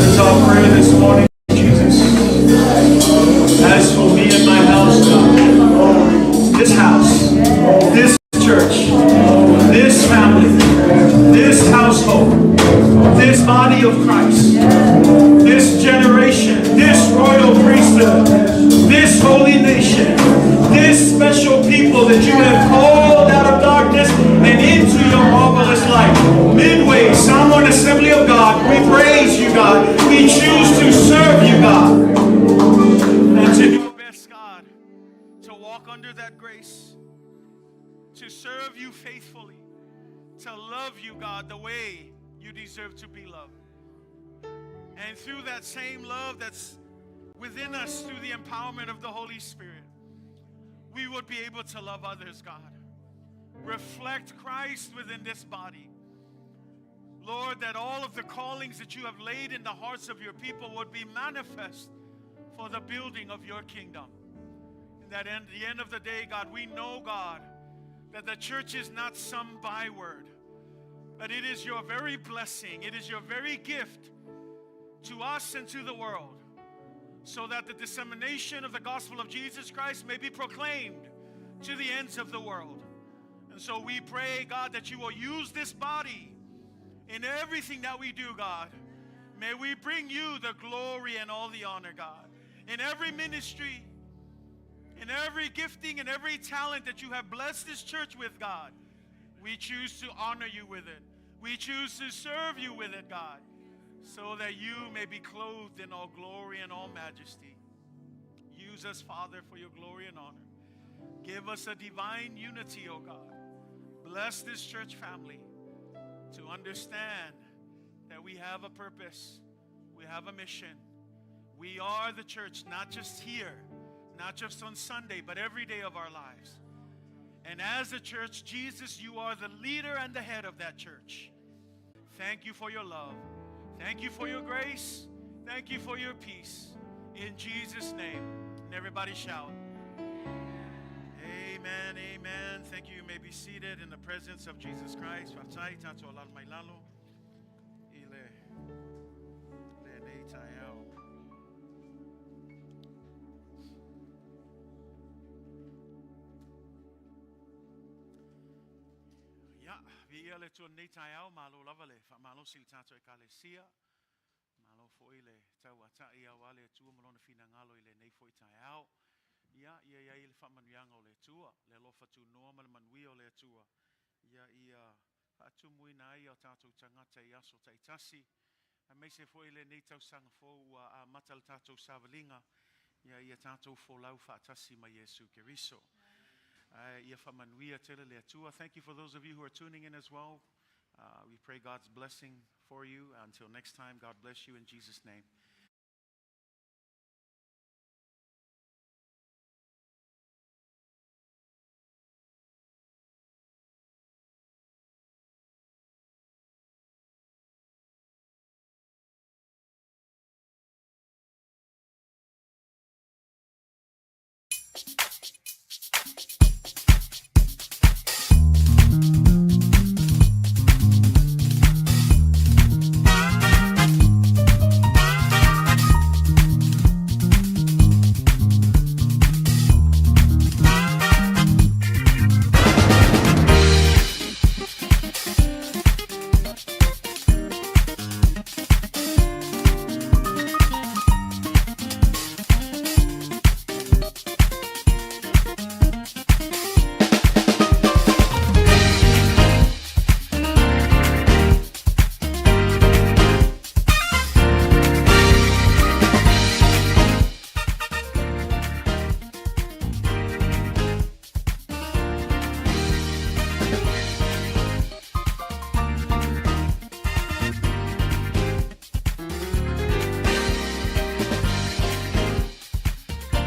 is our prayer this morning, Jesus. As for me and my house, God, this house, this church, this family, this household, this body of Christ, this generation, this royal priesthood, this holy nation, this special people that you have called out of darkness and into your marvelous light. Midway, Samoan Assembly of God, we praise you, God. We choose to serve you, God. And to do Our best, God, to walk under that grace, to serve you faithfully, to love you, God, the way you deserve to be loved. And through that same love that's within us, through the empowerment of the Holy Spirit, we would be able to love others, God. Reflect Christ within this body. Lord, that all of the callings that you have laid in the hearts of your people would be manifest for the building of your kingdom. And that at the end of the day, God, we know, God, that the church is not some byword, but it is your very blessing. It is your very gift to us and to the world, so that the dissemination of the gospel of Jesus Christ may be proclaimed to the ends of the world. And so we pray, God, that you will use this body in everything that we do, God. May we bring you the glory and all the honor, God. In every ministry, in every gifting, and every talent that you have blessed this church with, God, we choose to honor you with it. We choose to serve you with it, God, so that you may be clothed in all glory and all majesty. Use us, Father, for your glory and honor. Give us a divine unity, O God. Bless this church family to understand that we have a purpose, we have a mission. We are the church, not just here, not just on Sunday, but every day of our lives. And as a church, Jesus, you are the leader and the head of that church. Thank you for your love. Thank you for your grace. Thank you for your peace. In Jesus' name. And everybody shout. Amen, amen. Thank you. You may be seated in the presence of Jesus Christ. Yeah, le tu nei tai au malo lavale fa malo sil tato Ekalesia malo foi le tau ata ia wale tu malona fina ngalo ile nei foi tai au ia ile fa manuanga le tua le lofa tu normal manui le tua ia fa tu mui na ia tato tangata ia so tai tasi a me se foi le nei tau sang fo a matal tato savalinga ia tato fo lau fa tasi ma Iesu Keriso. Thank you for those of you who are tuning in as well. We pray God's blessing for you. Until next time, God bless you in Jesus' name.